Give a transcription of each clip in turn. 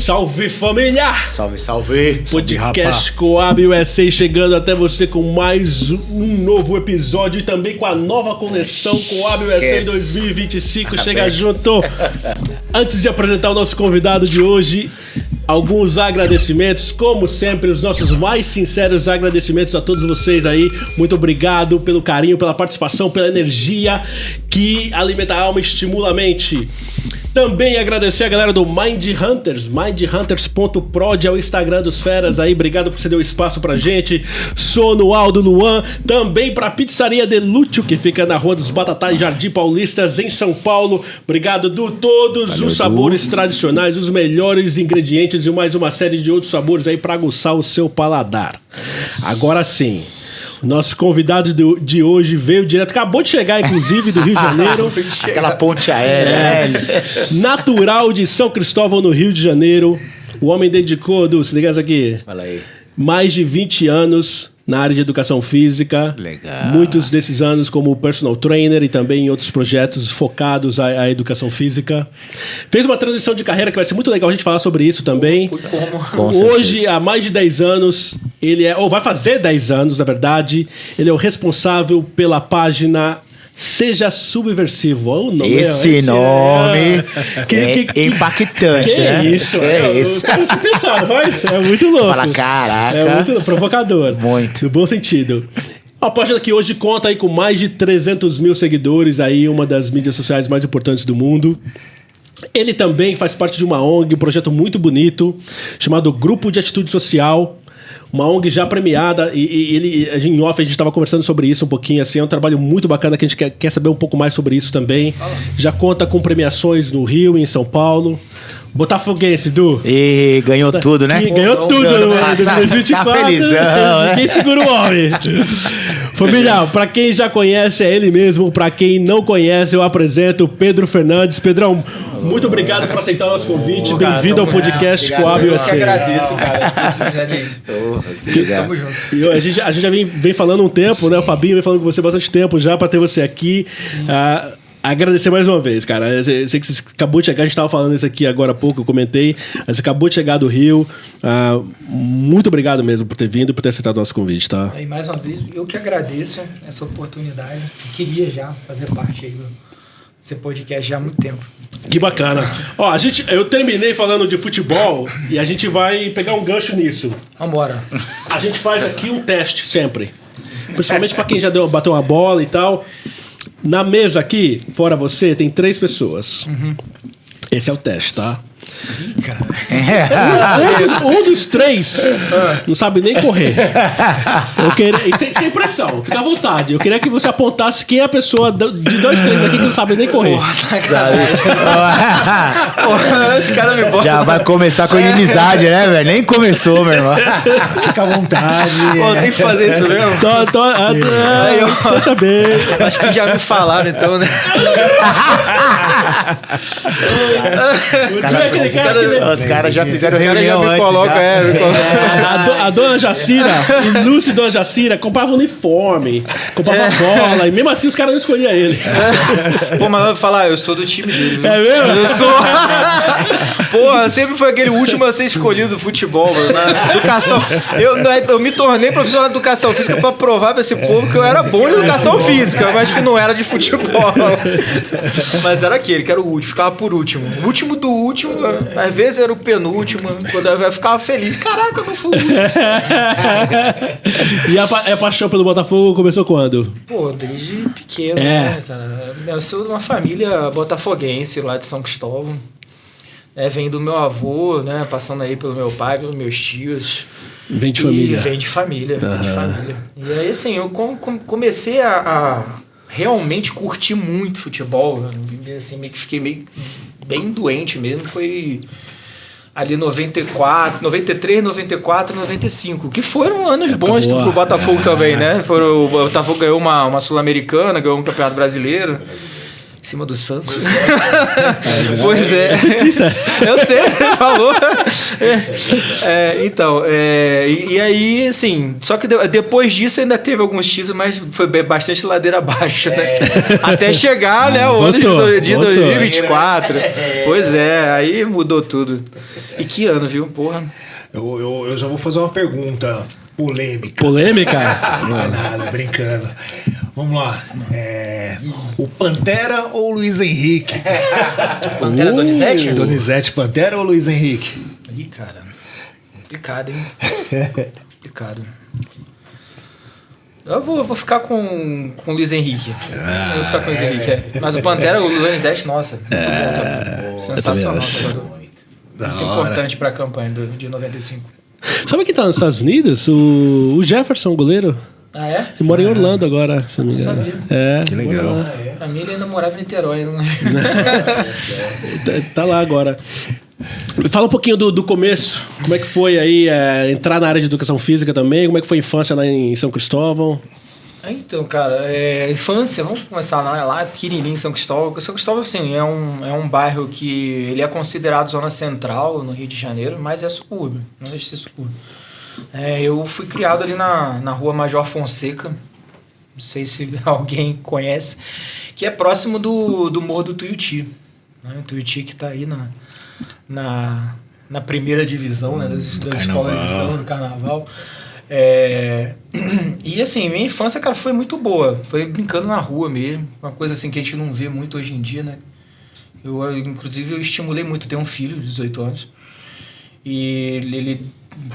Salve, família! Salve, salve! Podcast Coab USA chegando até você com mais um novo episódio e também com a nova coleção Coab USA 2025. Chega junto! Antes de apresentar o nosso convidado de hoje, alguns agradecimentos, como sempre, os nossos mais sinceros agradecimentos a todos vocês aí. Muito obrigado pelo carinho, pela participação, pela energia que alimenta a alma e estimula a mente. Também agradecer a galera do Mind Hunters, mindhunters.prod é o Instagram dos feras aí, obrigado por você dar o espaço pra gente. Sono, Aldo, Luan, também pra Pizzaria Delúcio, que fica na Rua dos Batatais, Jardim Paulistas, em São Paulo. Obrigado, Du, todos os sabores tradicionais, os melhores ingredientes e mais uma série de outros sabores aí pra aguçar o seu paladar. Agora sim. O nosso convidado de hoje veio direto, acabou de chegar, inclusive, do Rio de Janeiro. Aquela ponte aérea, né? Natural de São Cristóvão, no Rio de Janeiro. O homem dedicou, Du, se liga isso aqui. Fala aí. Mais de 20 anos na área de educação física. Legal. Muitos desses anos como personal trainer e também em outros projetos focados à educação física. Fez uma transição de carreira que vai ser muito legal a gente falar sobre isso também. Hoje, há mais de 10 anos, ele é, ou vai fazer 10 anos, na verdade, ele é o responsável pela página Seja Subversivo. Oh, nome esse nome é impactante, né? Isso, isso. Você pensar, mas é muito louco. Fala, caraca. É muito provocador. Muito. No bom sentido. A página que hoje conta aí com mais de 300 mil seguidores, aí uma das mídias sociais mais importantes do mundo. Ele também faz parte de uma ONG, um projeto muito bonito, chamado Grupo de Atitude Social. Uma ONG já premiada, e em off a gente estava conversando sobre isso um pouquinho, assim, é um trabalho muito bacana que a gente quer saber um pouco mais sobre isso também. Já conta com premiações no Rio e em São Paulo. Botafoguense, Du. E ganhou tudo, né? Ganhou tudo no 2024. Tá felizão, né? Quem segura o homem? Família, pra quem já conhece, é ele mesmo. Pra quem não conhece, eu apresento o Pedro Fernandes. Pedrão, muito obrigado por aceitar o nosso convite. Bem-vindo ao podcast Coab USA. Eu que agradeço, cara. Estamos juntos. A gente já vem falando um tempo, sim, né? O Fabinho vem falando com você há bastante tempo já pra ter você aqui. Agradecer mais uma vez, cara. Eu sei que você acabou de chegar, a gente estava falando isso aqui agora há pouco, eu comentei. Você acabou de chegar do Rio. Muito obrigado mesmo por ter vindo e por ter aceitado o nosso convite, tá? E mais uma vez, eu que agradeço essa oportunidade. Eu queria já fazer parte aí desse podcast já há muito tempo. Que bacana. Ó, eu terminei falando de futebol e a gente vai pegar um gancho nisso. Vambora. A gente faz aqui um teste sempre. Principalmente para quem já bateu uma bola e tal. Na mesa aqui, fora você, tem 3 pessoas. Uhum. Esse é o teste, tá? Ih, cara. Um dos 3 não sabe nem correr. Sem pressão, fica à vontade. Eu queria que você apontasse quem é a pessoa de 2, 3 aqui que não sabe nem correr. Porra, esse cara me bota. Já vai começar com inimizade, né, velho? Nem começou, meu irmão. Fica à vontade. Pô, tem que fazer isso mesmo? Tô sabendo. Acho que já me falaram, então, né? Os caras já fizeram reunião antes. A dona Jacira, ilustre dona Jacira, comprava uniforme, comprava bola, e mesmo assim os caras não escolhiam ele. Pô, mas eu vou falar, eu sou do time dele. Viu? É mesmo? Eu sou. Porra, sempre foi aquele último a ser escolhido do futebol, mano. Na educação. Eu me tornei profissional de educação física pra provar pra esse povo que eu era bom em educação física, mas que não era de futebol. Mas era aquele, que era o último, ficava por último. O último do último, às vezes era o penúltimo, quando eu ficava feliz. Caraca, eu não fui o último. E a paixão pelo Botafogo começou quando? Pô, desde pequeno, né, cara? Eu sou de uma família botafoguense lá de São Cristóvão. Vem do meu avô, né? Passando aí pelo meu pai, pelos meus tios. Vem de família. Vem de família, vem de família. E aí, assim, eu comecei a realmente curti muito futebol. Assim, meio que fiquei bem doente mesmo. Foi ali 93, 94, 95. Que foram anos bons pro Botafogo também, né? O Botafogo ganhou uma Sul-Americana, ganhou um Campeonato Brasileiro. cima do Santos. Pois é. Eu sei, ele falou. Então, e aí, assim, só que depois disso ainda teve alguns títulos, mas foi bastante ladeira abaixo, né? Até chegar, né, o ano de 2024. Pois é, aí mudou tudo. E que ano, viu? Porra. Eu já vou fazer uma pergunta polêmica. Polêmica? Não é nada, brincando. Vamos lá. O Pantera ou o Luiz Henrique? Pantera Donizete? Donizete Pantera ou Luiz Henrique? Ih, cara. Complicado, hein? Complicado. Eu vou ficar com o Luiz Henrique. Eu vou ficar com o Luiz Henrique. Mas o Pantera, o Donizete, nossa, muito bom também. Sensacional. Muito importante para a campanha de 95. Sabe quem tá nos Estados Unidos? O Jefferson, goleiro. Ah, é? Ele mora em Orlando agora, se não me engano. Sabia. Que legal. A minha ele ainda morava em Niterói. Não... Tá lá agora. Fala um pouquinho do começo. Como é que foi aí entrar na área de educação física também? Como é que foi a infância lá em São Cristóvão? Então, cara, infância, vamos começar lá pequenininho em São Cristóvão. São Cristóvão, assim, é um bairro que ele é considerado zona central no Rio de Janeiro, mas é subúrbio, não deixa de ser subúrbio. Eu fui criado ali na rua Major Fonseca, não sei se alguém conhece, que é próximo do Morro do Tuiuti. Né? O Tuiuti que está aí na primeira divisão, né, das escolas de samba do carnaval. E assim, minha infância, cara, foi muito boa. Foi brincando na rua mesmo, uma coisa assim que a gente não vê muito hoje em dia, né? Inclusive, eu estimulei muito, tenho um filho de 18 anos. E ele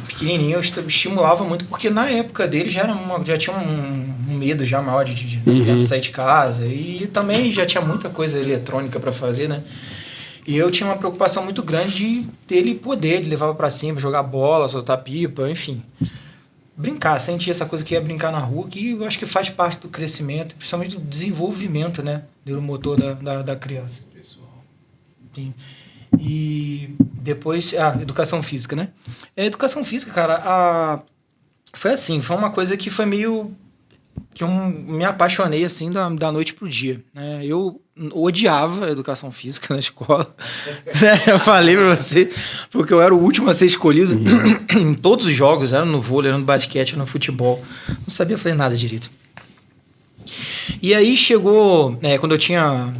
pequenininho, eu estimulava muito, porque na época dele já tinha um medo já maior de criança sair de casa. E também já tinha muita coisa eletrônica para fazer, né? E eu tinha uma preocupação muito grande dele poder, ele levava para cima, jogar bola, soltar pipa, enfim. Brincar, sentir essa coisa que é brincar na rua, que eu acho que faz parte do crescimento, principalmente do desenvolvimento, né, neuromotor da criança. Sim. E depois, educação física, né? Educação física, cara, foi assim, foi uma coisa que foi meio... que eu me apaixonei, assim, da noite pro dia, né? Eu odiava a educação física na escola. Eu falei pra você, porque eu era o último a ser escolhido em todos os jogos, era no vôlei, era no basquete, era no futebol. Não sabia fazer nada direito. E aí chegou, quando eu tinha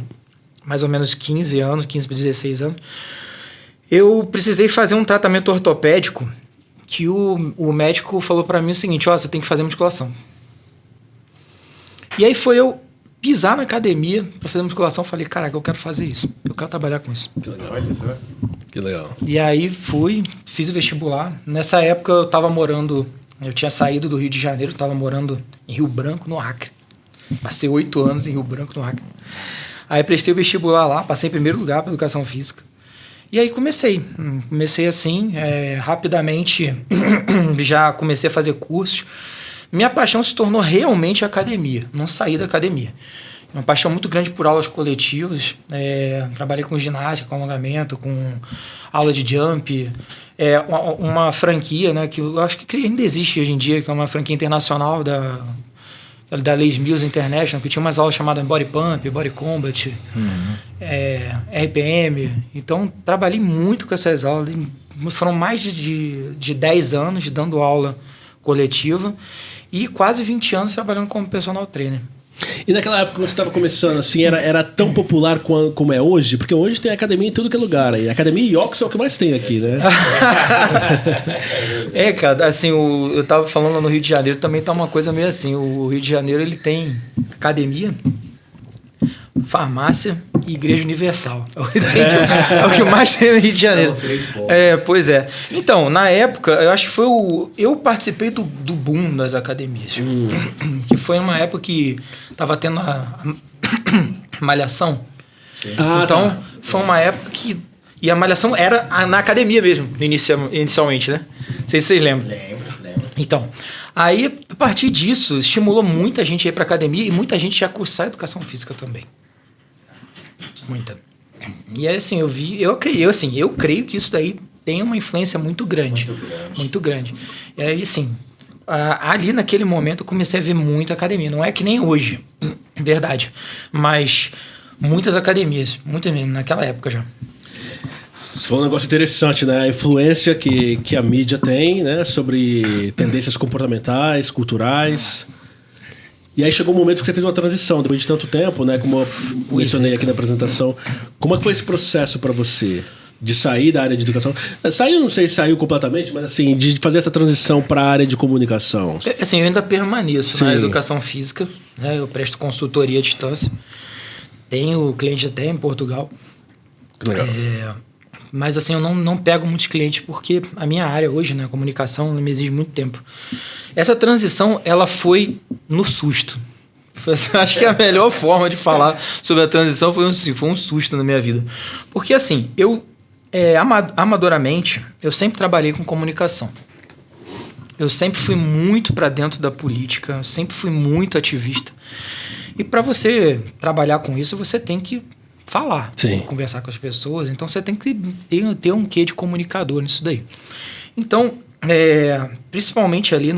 mais ou menos 15 para 16 anos, eu precisei fazer um tratamento ortopédico que o médico falou pra mim o seguinte: você tem que fazer musculação. E aí foi eu pisar na academia pra fazer musculação. Falei, caraca, eu quero fazer isso. Eu quero trabalhar com isso. Que legal. Que legal. E aí fiz o vestibular. Nessa época eu tinha saído do Rio de Janeiro, estava morando em Rio Branco, no Acre. Passei 8 anos em Rio Branco, no Acre. Aí prestei o vestibular lá, passei em primeiro lugar para educação física. E aí comecei assim, rapidamente já comecei a fazer cursos. Minha paixão se tornou realmente a academia, não saí da academia. Uma paixão muito grande por aulas coletivas. Trabalhei com ginástica, com alongamento, com aula de jump. Uma franquia, né, que eu acho que ainda existe hoje em dia, que é uma franquia internacional da Les Mills International, que tinha umas aulas chamadas Body Pump, Body Combat, RPM. Então, trabalhei muito com essas aulas. Foram mais de 10 anos dando aula coletiva e quase 20 anos trabalhando como personal trainer. E naquela época, quando você estava começando, assim, era tão popular como é hoje? Porque hoje tem academia em tudo que é lugar. E academia e Ox é o que mais tem aqui, né? Cara, assim, eu tava falando no Rio de Janeiro, também tá uma coisa meio assim. O Rio de Janeiro, ele tem academia, farmácia e igreja universal. É o que mais tem no Rio de Janeiro. Pois é. Então, na época, eu acho que eu participei do boom das academias. Que foi uma época que tava tendo a malhação. Então, foi uma época que... E a malhação era na academia mesmo, inicialmente, né? Não sei se vocês lembram. Lembro. Então, aí, a partir disso, estimulou muita gente a ir pra academia e muita gente já cursar educação física também. Muita. E aí, assim, eu creio que isso daí tem uma influência muito grande. Muito grande. E aí, assim, ali naquele momento eu comecei a ver muito academia. Não é que nem hoje, verdade. Mas Muitas academias, muitas mesmo, naquela época já. Isso foi um negócio interessante, né? A influência que a mídia tem, né? Sobre tendências comportamentais, culturais. E aí chegou um momento que você fez uma transição, depois de tanto tempo, né? Como eu mencionei aqui na apresentação. Como é que foi esse processo para você? De sair da área de educação? Saiu, não sei se saiu completamente, mas assim, de fazer essa transição para a área de comunicação. Assim, eu ainda permaneço Sim. na educação física, né? Eu presto consultoria à distância. Tenho cliente até em Portugal. Legal. Mas assim, eu não pego muitos clientes porque a minha área hoje, né, a comunicação, me exige muito tempo. Essa transição, ela foi no susto. Acho que a melhor forma de falar sobre a transição foi um susto na minha vida. Porque assim, eu, amadoramente, eu sempre trabalhei com comunicação. Eu sempre fui muito para dentro da política, eu sempre fui muito ativista. E para você trabalhar com isso, você tem que falar, Sim. conversar com as pessoas. Então, você tem que ter um quê de comunicador nisso daí. Então, principalmente ali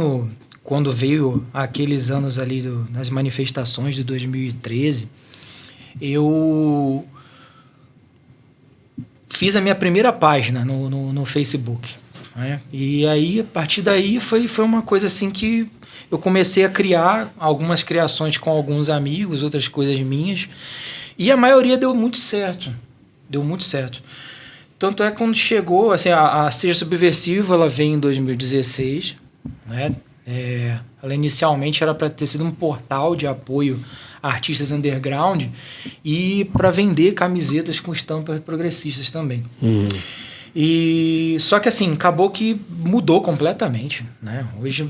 quando veio aqueles anos ali nas manifestações de 2013, eu fiz a minha primeira página no Facebook. Né? E aí, a partir daí, foi uma coisa assim que eu comecei a criar algumas criações com alguns amigos, outras coisas minhas. E a maioria deu muito certo. Deu muito certo. Tanto é que quando chegou, assim, a Seja Subversivo, ela veio em 2016, né? Ela inicialmente era para ter sido um portal de apoio a artistas underground e para vender camisetas com estampas progressistas também. Uhum. E só que assim, acabou que mudou completamente, né? Hoje,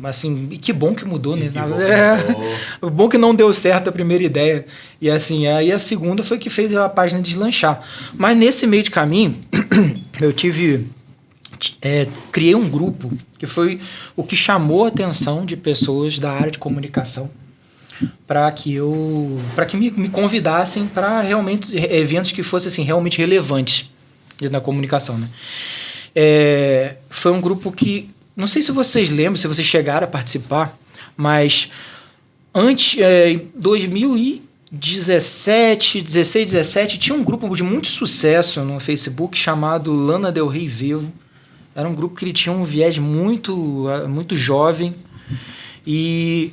assim, e que bom que mudou, né? Bom que não deu certo a primeira ideia. E assim, aí a segunda foi que fez a página deslanchar. Mas nesse meio de caminho, eu criei um grupo que foi o que chamou a atenção de pessoas da área de comunicação para que me convidassem para realmente eventos que fossem assim, realmente relevantes na comunicação, né? Foi um grupo que, não sei se vocês lembram, se vocês chegaram a participar, mas antes, em 2017, 16, 17, tinha um grupo de muito sucesso no Facebook chamado Lana Del Rey Vevo. Era um grupo que ele tinha um viés muito, muito jovem e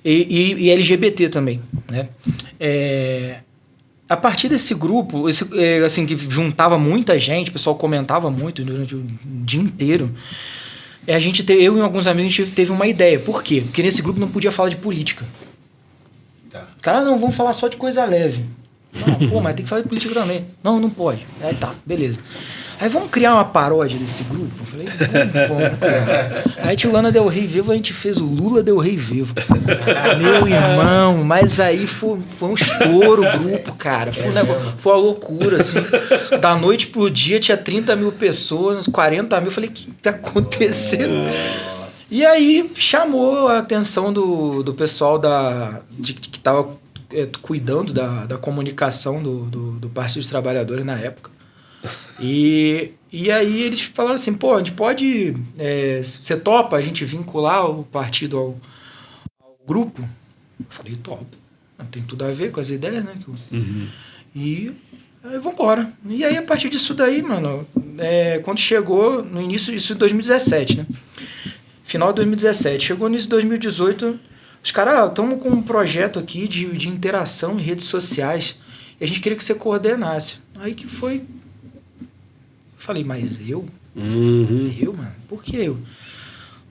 LGBT também, né? A partir desse grupo, assim, que juntava muita gente, o pessoal comentava muito durante o dia inteiro, eu e alguns amigos, a gente teve uma ideia. Por quê? Porque nesse grupo não podia falar de política. Tá. Cara, não, vamos falar só de coisa leve. Não, pô, mas tem que falar de política também. Não pode. Aí tá, beleza. Aí vamos criar uma paródia desse grupo? Eu falei, vamos criar. Aí tinha o Lana Del Rey Vevo, a gente fez o Lula Del Rey Vevo. Meu irmão, mas aí foi um estouro o grupo, cara. Foi uma loucura, assim. Da noite pro dia tinha 30 mil pessoas, 40 mil. Eu falei, o que tá acontecendo? E aí chamou a atenção do pessoal que tava cuidando da comunicação do Partido dos Trabalhadores na época. E aí eles falaram assim, pô, a gente pode... você topa a gente vincular o partido ao grupo? Eu falei, topo. Tem tudo a ver com as ideias, né? Uhum. E aí vambora. E aí, a partir disso daí, mano, quando chegou no início, isso em 2017, né? Final de 2017. Chegou no início de 2018, os caras, estamos com um projeto aqui de interação em redes sociais e a gente queria que você coordenasse. Aí que foi... Falei, mas eu? Uhum. Eu, mano? Por que eu?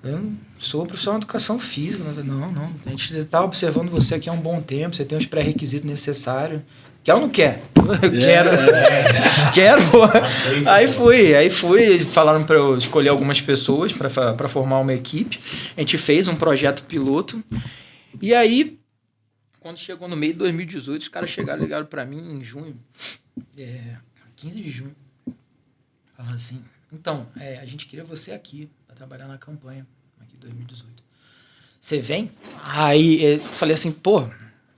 Eu não sou profissional de educação física. Não. A gente está observando você aqui há um bom tempo, você tem os pré-requisitos necessários. Quer ou não quer? Quero. Quero. Aí fui. Falaram para eu escolher algumas pessoas para formar uma equipe. A gente fez um projeto piloto. E aí, quando chegou no meio de 2018, os caras ligaram para mim em junho. 15 de junho. Falaram assim, então, a gente queria você aqui para trabalhar na campanha, aqui em 2018. Você vem? Aí eu falei assim, pô,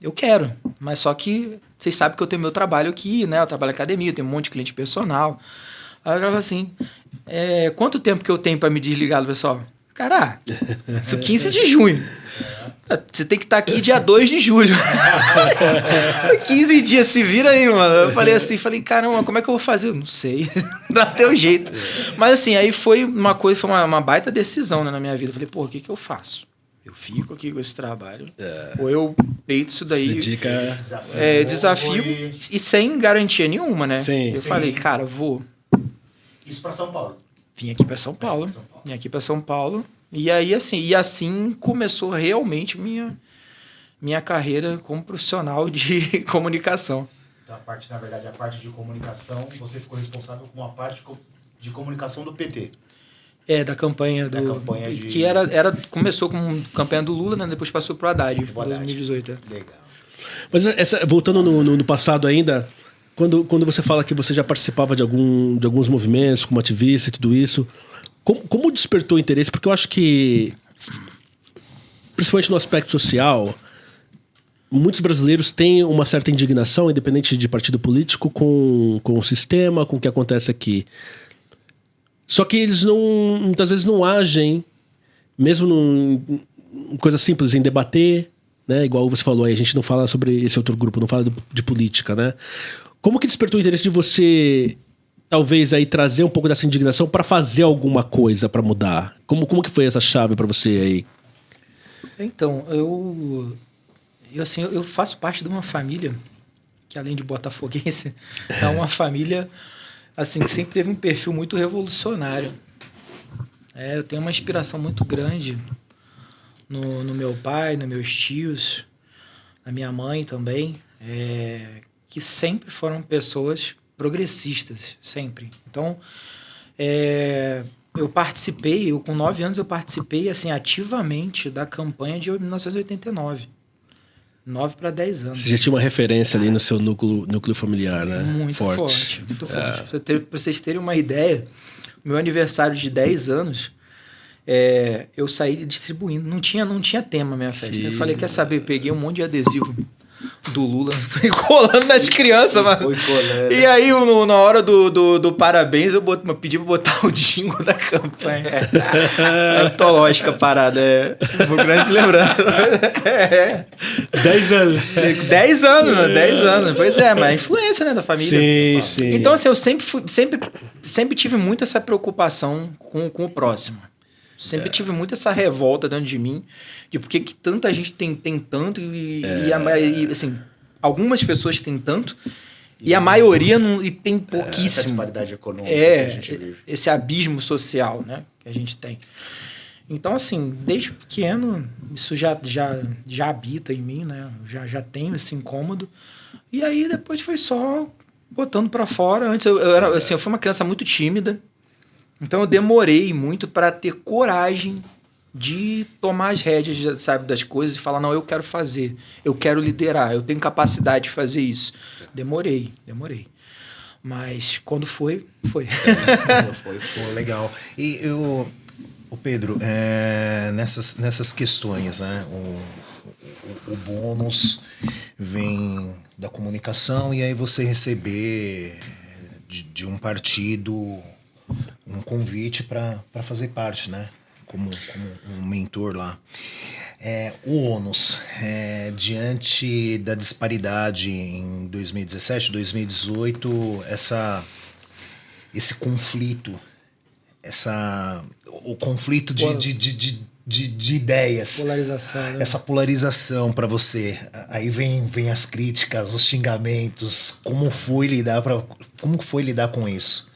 eu quero, mas só que vocês sabem que eu tenho meu trabalho aqui, né? Eu trabalho na academia, eu tenho um monte de cliente personal. Aí eu falava assim, quanto tempo que eu tenho para me desligar do pessoal? Cara, isso 15 de junho. Você tem que estar aqui dia 2 de julho. 15 dias, se vira aí, mano. Eu falei assim, caramba, como é que eu vou fazer? Eu não sei. Dá teu jeito. Mas assim, aí foi uma baita decisão, né, na minha vida. Eu falei, pô, o que eu faço? Eu fico aqui com esse trabalho. Ou eu peito isso daí. Se dedica... desafio e sem garantia nenhuma, né? Sim, eu falei, cara, vou. Isso pra São Paulo. Vim aqui para São Paulo. E aí, assim começou realmente minha carreira como profissional de comunicação. Então, na verdade, a parte de comunicação, você ficou responsável com a parte de comunicação do PT. Da campanha que começou com campanha do Lula, né? Depois passou pro Haddad, em 2018. Legal. Mas voltando no passado ainda, quando você fala que você já participava de alguns movimentos como ativista e tudo isso, como despertou o interesse? Porque eu acho que, principalmente no aspecto social, muitos brasileiros têm uma certa indignação, independente de partido político, com o sistema, com o que acontece aqui. Só que eles muitas vezes não agem, mesmo em coisa simples, em debater, né? Igual você falou aí, a gente não fala sobre esse outro grupo, não fala de política, né? Como que despertou o interesse de você, talvez, aí trazer um pouco dessa indignação para fazer alguma coisa para mudar? Como que foi essa chave para você aí? Então, eu faço parte de uma família que, além de botafoguense, é uma família assim, que sempre teve um perfil muito revolucionário. Eu tenho uma inspiração muito grande no meu pai, nos meus tios, na minha mãe também, que sempre foram pessoas progressistas, sempre. Então, com 9 anos eu participei assim, ativamente da campanha de 1989. 9 para 10 anos. Você já tinha uma referência ali no seu núcleo familiar, né? Muito forte. Para vocês terem uma ideia, meu aniversário de 10 anos, eu saí distribuindo. Não tinha tema a minha festa. Eu falei, quer saber? Eu peguei um monte de adesivo do Lula, fui colando nas crianças, mano. E aí, na hora do parabéns, eu pedi pra botar o jingle da campanha. Antológica parada, uma grande lembrança. 10 anos. 10 anos, mano, 10 anos. Pois mas a influência, né, da família. Sim. Então, assim, eu sempre tive muito essa preocupação com o próximo. Sempre tive muito essa revolta dentro de mim, de por que tanta gente tem tanto e assim, algumas pessoas têm tanto e a maioria não, e tem pouquíssimo. Essa disparidade econômica que a gente vive. Esse abismo social, né, que a gente tem. Então, assim, desde pequeno, isso já habita em mim, né? Já tenho esse incômodo. E aí, depois foi só botando pra fora. Antes, eu fui uma criança muito tímida. Então eu demorei muito para ter coragem de tomar as rédeas, sabe, das coisas e falar, não, eu quero fazer, eu quero liderar, eu tenho capacidade de fazer isso. Demorei. Mas quando foi. Foi legal. E o Pedro, nessas questões, né, o bônus vem da comunicação e aí você receber de um partido um convite para fazer parte, né? Como um mentor lá. O ônus, diante da disparidade em 2017, 2018, esse conflito, o conflito de ideias. Polarização, né? Essa polarização para você. Aí vem as críticas, os xingamentos. Como foi lidar com isso?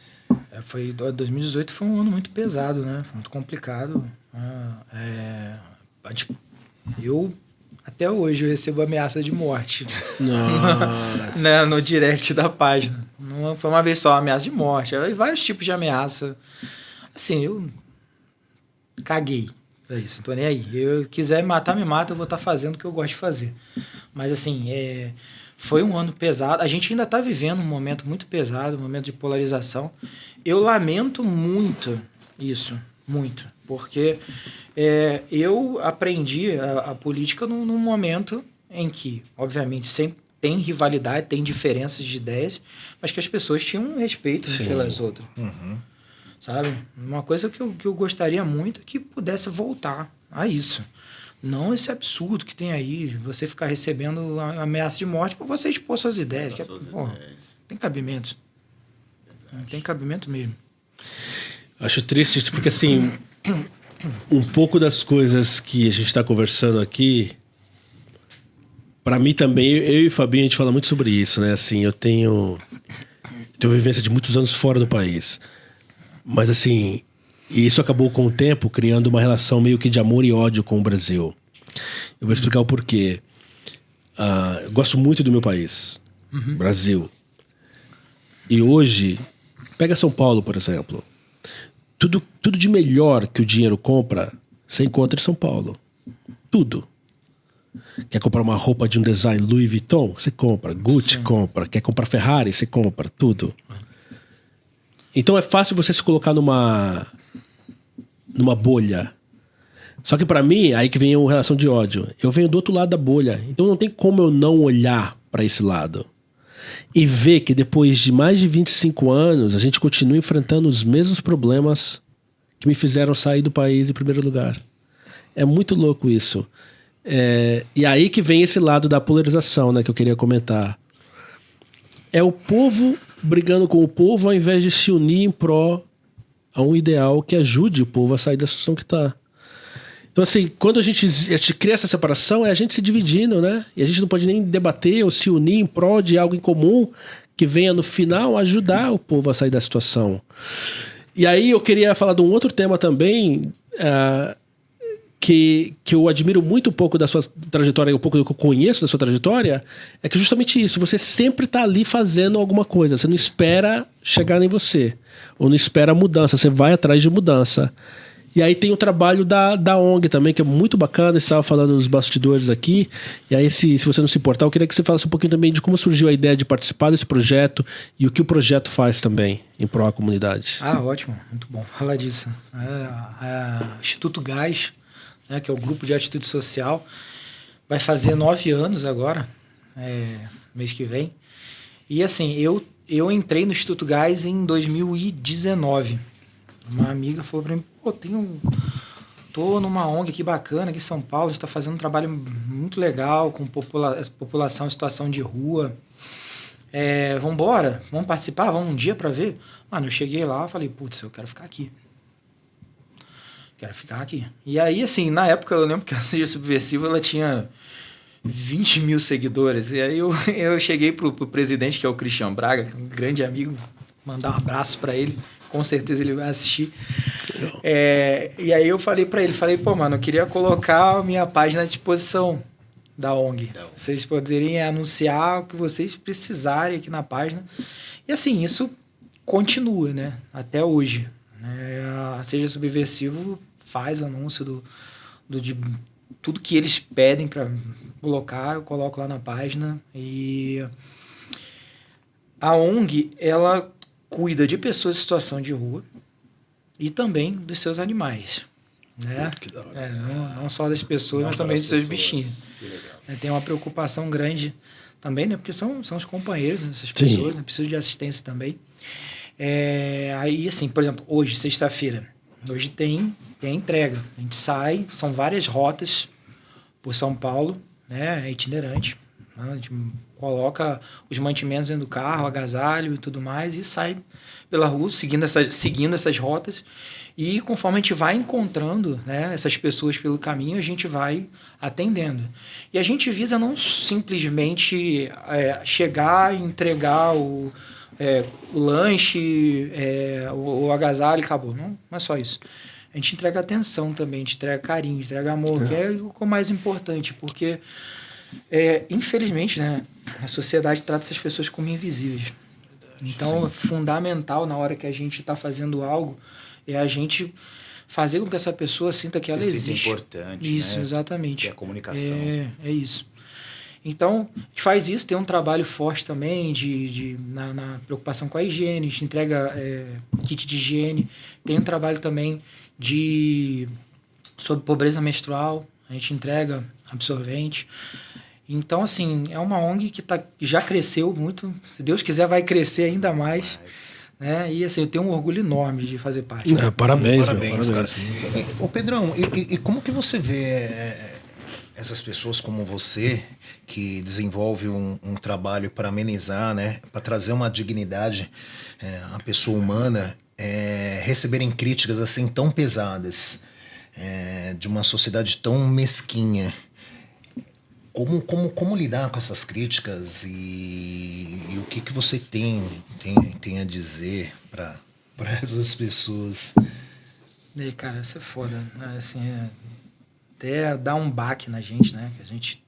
2018 foi um ano muito pesado, né? Foi muito complicado. Eu, até hoje, eu recebo ameaça de morte. Nossa. Né? No direct da página. Não foi uma vez só, ameaça de morte. Vários tipos de ameaça. Assim, eu caguei. É isso, não tô nem aí. Eu quiser me matar, me mata, eu vou estar fazendo o que eu gosto de fazer. Mas assim, foi um ano pesado. A gente ainda está vivendo um momento muito pesado, um momento de polarização. Eu lamento muito isso, muito. Porque eu aprendi a política num momento em que, obviamente, sempre tem rivalidade, tem diferenças de ideias, mas que as pessoas tinham respeito pelas outras. Uhum. Sabe? Uma coisa que eu gostaria muito é que pudesse voltar a isso. Não esse absurdo que tem aí, você ficar recebendo ameaça de morte por você expor suas ideias. Tem cabimento. Não tem cabimento mesmo. Acho triste, porque assim, um pouco das coisas que a gente está conversando aqui, para mim também, eu e o Fabinho, a gente fala muito sobre isso, né? Assim, eu tenho vivência de muitos anos fora do país. Mas assim, e isso acabou com o tempo criando uma relação meio que de amor e ódio com o Brasil. Eu vou explicar o porquê. Eu gosto muito do meu país, Brasil. E hoje, pega São Paulo, por exemplo. Tudo de melhor que o dinheiro compra, você encontra em São Paulo. Tudo. Quer comprar uma roupa de um design Louis Vuitton? Você compra. Gucci compra. Quer comprar Ferrari? Você compra. Tudo. Então é fácil você se colocar numa bolha. Só que pra mim, aí que vem a relação de ódio. Eu venho do outro lado da bolha. Então não tem como eu não olhar pra esse lado. E ver que depois de mais de 25 anos, a gente continua enfrentando os mesmos problemas que me fizeram sair do país em primeiro lugar. É muito louco isso. E aí que vem esse lado da polarização, né, que eu queria comentar. É o povo brigando com o povo ao invés de se unir em pró a um ideal que ajude o povo a sair da situação que está. Então, assim, quando a gente cria essa separação, é a gente se dividindo, né? E a gente não pode nem debater ou se unir em prol de algo em comum que venha, no final, ajudar o povo a sair da situação. E aí eu queria falar de um outro tema também, que eu admiro muito um pouco da sua trajetória, um pouco do que eu conheço da sua trajetória, é que justamente isso, você sempre está ali fazendo alguma coisa, você não espera chegar em você, ou não espera mudança, você vai atrás de mudança. E aí tem o trabalho da ONG também, que é muito bacana, você estava falando nos bastidores aqui, e aí se você não se importar, eu queria que você falasse um pouquinho também de como surgiu a ideia de participar desse projeto e o que o projeto faz também em prol da comunidade. Ótimo, muito bom falar disso. Instituto Gás, né, que é o Grupo de Atitude Social, vai fazer 9 anos agora, mês que vem. E assim, eu entrei no Instituto Gás em 2019. Uma amiga falou para mim, tô numa ONG aqui bacana, aqui em São Paulo, a gente tá fazendo um trabalho muito legal com população em situação de rua. Vambora, vamos participar, vamos um dia para ver? Mano, eu cheguei lá e falei, putz, eu quero ficar aqui. E aí, assim, na época, eu lembro que a Seja Subversiva, ela tinha 20 mil seguidores. E aí eu cheguei pro presidente, que é o Christian Braga, um grande amigo, mandar um abraço para ele. Com certeza ele vai assistir. E aí eu falei para ele, pô, mano, eu queria colocar a minha página à disposição da ONG. Vocês poderem anunciar o que vocês precisarem aqui na página. E assim, isso continua, né? Até hoje. A Seja Subversivo faz anúncio de tudo que eles pedem para colocar, eu coloco lá na página. E a ONG, ela cuida de pessoas em situação de rua e também dos seus animais, né? Que da hora. Não só das pessoas, mas também dos seus bichinhos. Tem uma preocupação grande também, né? Porque são os companheiros dessas pessoas, né? Precisam de assistência também. Aí, assim, por exemplo, hoje, sexta-feira, hoje tem entrega. A gente sai, são várias rotas por São Paulo, né? É itinerante. A gente coloca os mantimentos dentro do carro, agasalho e tudo mais, e sai pela rua seguindo essas rotas. E conforme a gente vai encontrando, né, essas pessoas pelo caminho, a gente vai atendendo. E a gente visa não simplesmente chegar e entregar o lanche, o agasalho e acabou. Não é só isso. A gente entrega atenção também, a gente entrega carinho, a gente entrega amor, que é o mais importante, porque infelizmente, né, a sociedade trata essas pessoas como invisíveis. Então, é fundamental na hora que a gente está fazendo algo é a gente fazer com que essa pessoa sinta que ela existe. Isso é importante. Isso, né? Exatamente. Que é a comunicação. É isso. Então, a gente faz isso, tem um trabalho forte também na preocupação com a higiene, a gente entrega kit de higiene, tem um trabalho também sobre pobreza menstrual, a gente entrega absorvente. Então, assim, é uma ONG que já cresceu muito. Se Deus quiser, vai crescer ainda mais. Né? E, assim, eu tenho um orgulho enorme de fazer parte. Parabéns. Parabéns, cara. Ô, Pedrão, e como que você vê essas pessoas como você, que desenvolve um trabalho para amenizar, né, para trazer uma dignidade à pessoa humana, receberem críticas assim tão pesadas, de uma sociedade tão mesquinha. Como lidar com essas críticas e o que você tem a dizer para essas pessoas? E, cara, isso é foda. Assim, até dá um baque na gente, né? Que a gente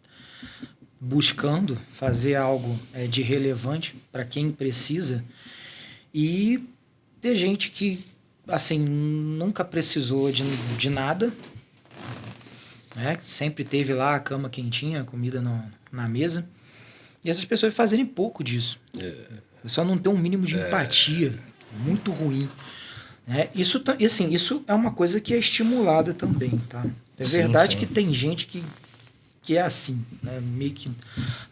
buscando fazer algo de relevante para quem precisa e ter gente que, assim, nunca precisou de nada, né? Sempre teve lá a cama quentinha, a comida na mesa. E essas pessoas fazerem pouco disso. Só não ter um mínimo de empatia. Muito ruim. Isso é uma coisa que é estimulada também, tá? É verdade que tem gente que é assim, né? Meio que a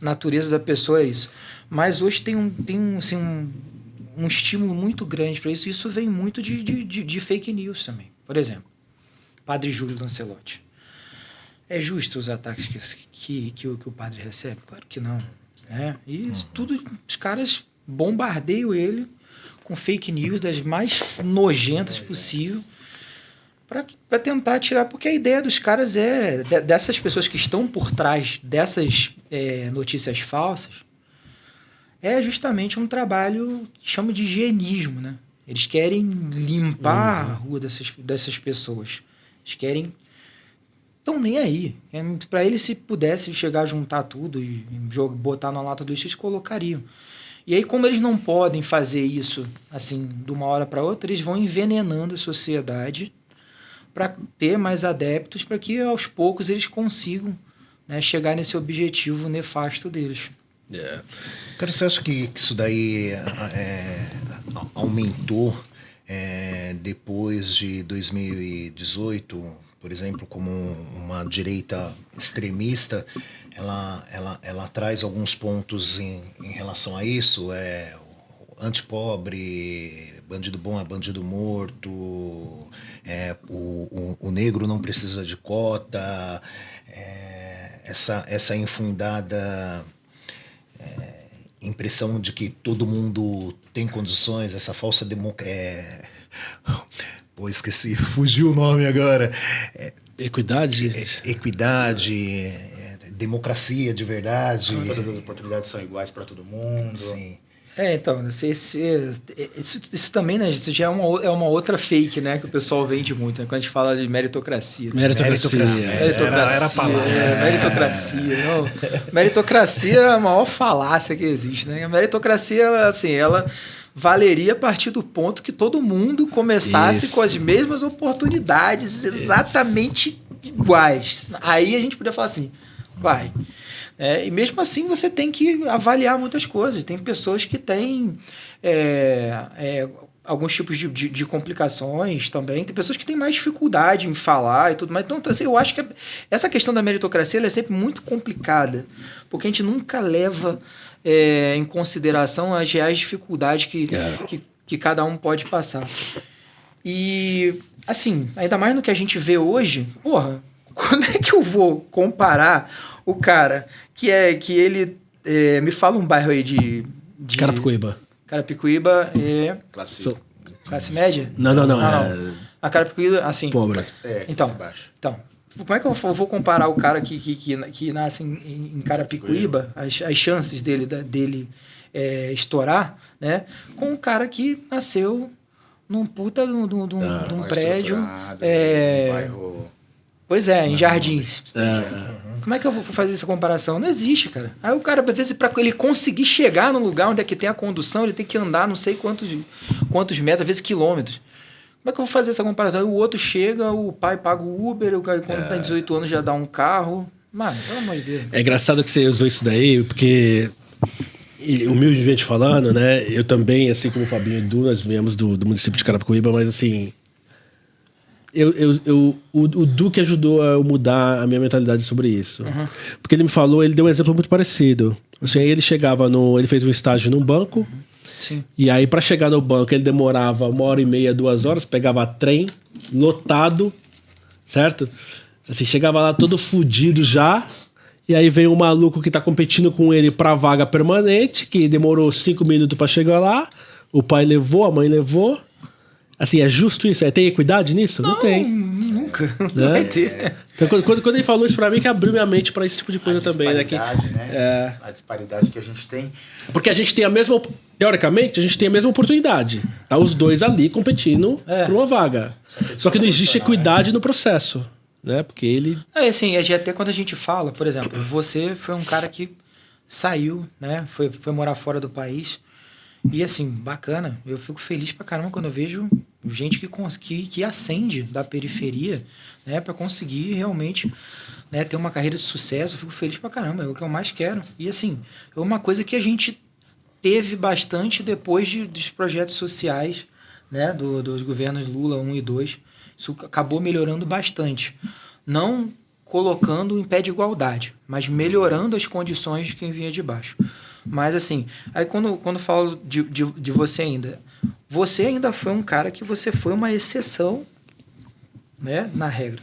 natureza da pessoa é isso. Mas hoje tem um estímulo muito grande para isso. Isso vem muito de fake news também. Por exemplo, Padre Júlio Lancelotti. É justo os ataques que o padre recebe? Claro que não. Né? E tudo, os caras bombardeiam ele com fake news das mais nojentas possível para tentar tirar, porque a ideia dos caras dessas pessoas que estão por trás dessas notícias falsas, é justamente um trabalho que chama de higienismo, né? Eles querem limpar a rua dessas pessoas. Eles querem... Estão nem aí. Para eles, se pudesse chegar a juntar tudo e botar na lata do lixo, eles colocariam. E aí, como eles não podem fazer isso assim, de uma hora para outra, eles vão envenenando a sociedade para ter mais adeptos, para que aos poucos eles consigam, né, chegar nesse objetivo nefasto deles. Cara, você acha que isso daí aumentou depois de 2018, por exemplo, como uma direita extremista? Ela traz alguns pontos em relação a isso, antipobre, bandido bom é bandido morto, o negro não precisa de cota, essa infundada impressão de que todo mundo tem condições, essa falsa esqueci, fugiu o nome agora. Equidade? Equidade, democracia de verdade. Todas as oportunidades são iguais para todo mundo. Sim. Então, isso também, né, isso já é uma outra fake, né, que o pessoal vende muito, né, quando a gente fala de meritocracia. Meritocracia. Era a palavra. Meritocracia. Não. Meritocracia é a maior falácia que existe, né? A meritocracia, ela valeria a partir do ponto que todo mundo começasse com as mesmas oportunidades, exatamente iguais. Aí a gente poderia falar assim, vai... e mesmo assim você tem que avaliar muitas coisas. Tem pessoas que têm alguns tipos de complicações também. Tem pessoas que têm mais dificuldade em falar e tudo mais. Então, assim, eu acho que essa questão da meritocracia ela é sempre muito complicada, porque a gente nunca leva em consideração as reais dificuldades que cada um pode passar. E, assim, ainda mais no que a gente vê hoje, porra, como é que eu vou comparar o cara que ele... me fala um bairro aí de Carapicuíba. Carapicuíba é... Classe média? Não. A Carapicuíba, assim... Pobre. Então, como é que eu vou comparar o cara que nasce em Carapicuíba, as chances dele estourar, né? Com o cara que nasceu num puta de um prédio... Um bairro... Pois em Jardins. Como é que eu vou fazer essa comparação? Não existe, cara. Aí o cara, às vezes, para ele conseguir chegar no lugar onde é que tem a condução, ele tem que andar não sei quantos metros, às vezes quilômetros. Como é que eu vou fazer essa comparação? Aí o outro chega, o pai paga o Uber, o cara quando tem 18 anos já dá um carro. Mano, pelo amor de Deus. É engraçado que você usou isso daí, porque, humildemente falando, né? Eu também, assim como o Fabinho e o Edu, nós viemos do município de Carapicuíba, mas assim... O Duque ajudou a mudar a minha mentalidade sobre isso. Porque ele me falou, ele deu um exemplo muito parecido. Assim, ele ele fez um estágio num banco. Sim. E aí, para chegar no banco, ele demorava 1h30, 2 horas, pegava trem, lotado, certo? Assim, chegava lá todo fudido já, e aí vem um maluco que tá competindo com ele pra vaga permanente, que demorou 5 minutos pra chegar lá, o pai levou, a mãe levou. Assim, é justo isso? Tem equidade nisso? Não tem. Nunca. Não vai ter. Então, quando ele falou isso pra mim, que abriu minha mente pra esse tipo de coisa também, né? A disparidade que a gente tem. Porque a gente tem a mesma... Teoricamente, a gente tem a mesma oportunidade. Tá os dois ali competindo por uma vaga. Só que não existe equidade no processo, né? Porque ele... Assim, até quando a gente fala, por exemplo, você foi um cara que saiu, né? Foi morar fora do país. E assim, bacana. Eu fico feliz pra caramba quando eu vejo gente que ascende da periferia, né? Pra conseguir realmente, né, ter uma carreira de sucesso. Eu fico feliz pra caramba. É o que eu mais quero. E assim, é uma coisa que a gente teve bastante depois dos projetos sociais, né? Dos governos Lula 1 e 2. Isso acabou melhorando bastante. Não colocando em pé de igualdade, mas melhorando as condições de quem vinha de baixo. Mas assim, aí quando falo de você ainda foi um cara que você foi uma exceção, né, na regra.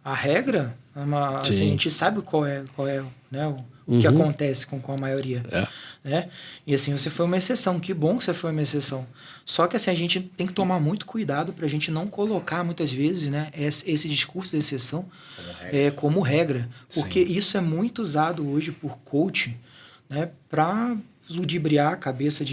A regra, assim, a gente sabe qual é né, o que acontece com a maioria. Né? E assim, você foi uma exceção. Que bom que você foi uma exceção. Só que assim, a gente tem que tomar muito cuidado para a gente não colocar, muitas vezes, né, esse discurso de exceção como regra. Porque isso é muito usado hoje por coach, né, para ludibriar a cabeça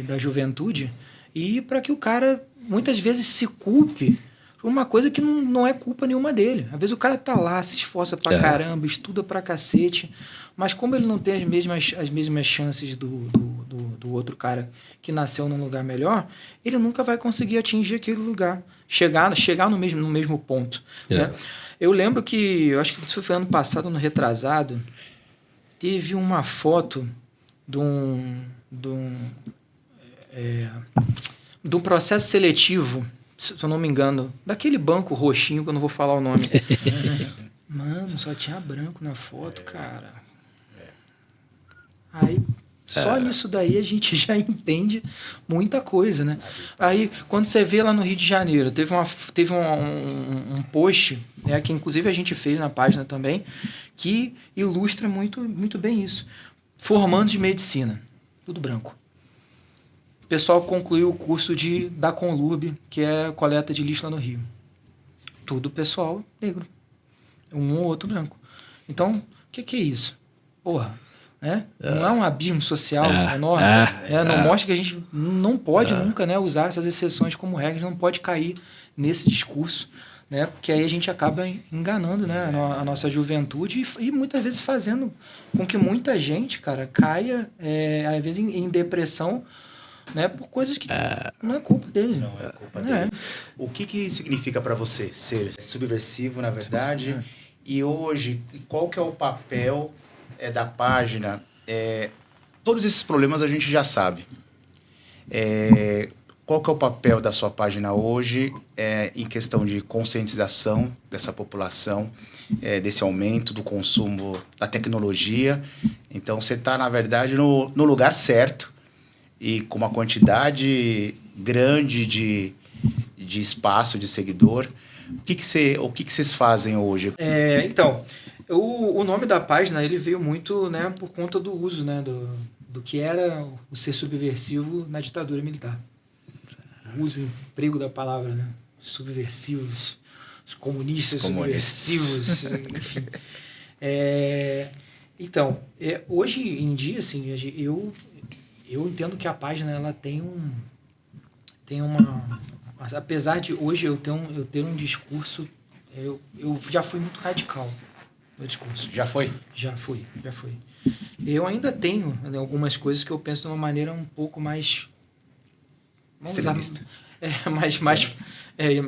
da juventude e para que o cara, muitas vezes, se culpe por uma coisa que não é culpa nenhuma dele. Às vezes o cara tá lá, se esforça pra caramba, estuda pra cacete, mas como ele não tem as mesmas chances do outro cara que nasceu num lugar melhor, ele nunca vai conseguir atingir aquele lugar, chegar no mesmo ponto. Né? Eu lembro que, eu acho que foi ano passado, no retrasado, teve uma foto de um processo seletivo, se eu não me engano, daquele banco roxinho, que eu não vou falar o nome. Mano, só tinha branco na foto, cara. Aí, só nisso daí a gente já entende muita coisa, né? Aí, quando você vê lá no Rio de Janeiro, teve um post, né, que inclusive a gente fez na página também, que ilustra muito, muito bem isso. Formandos de medicina, tudo branco. O pessoal concluiu o curso da Conlurb, que é coleta de lixo lá no Rio. Tudo pessoal negro. Um ou outro branco. Então, o que é isso? Porra, né? Não é um abismo social enorme? Não mostra que a gente não pode nunca, né, usar essas exceções como regra, não pode cair nesse discurso, né? Porque aí a gente acaba enganando, né, a nossa juventude e muitas vezes fazendo com que muita gente, cara, caia, às vezes, em depressão, né, por coisas que não é culpa deles. Não é culpa dele. O que significa para você ser subversivo, na verdade? E hoje, qual que é o papel da página? Todos esses problemas a gente já sabe. Qual que é o papel da sua página hoje em questão de conscientização dessa população, desse aumento do consumo da tecnologia? Então, você está, na verdade, no lugar certo e com uma quantidade grande de espaço, de seguidor. O que vocês fazem hoje? Então, o nome da página ele veio muito, né, por conta do uso, né, do que era o ser subversivo na ditadura militar. O uso e emprego da palavra, né? Subversivos, os comunistas subversivos, enfim. Então, hoje em dia, assim, eu entendo que a página ela tem uma... Apesar de hoje eu ter um discurso, eu já fui muito radical no discurso. Já foi? Já fui. Eu ainda tenho, né, algumas coisas que eu penso de uma maneira um pouco mais... Extremista.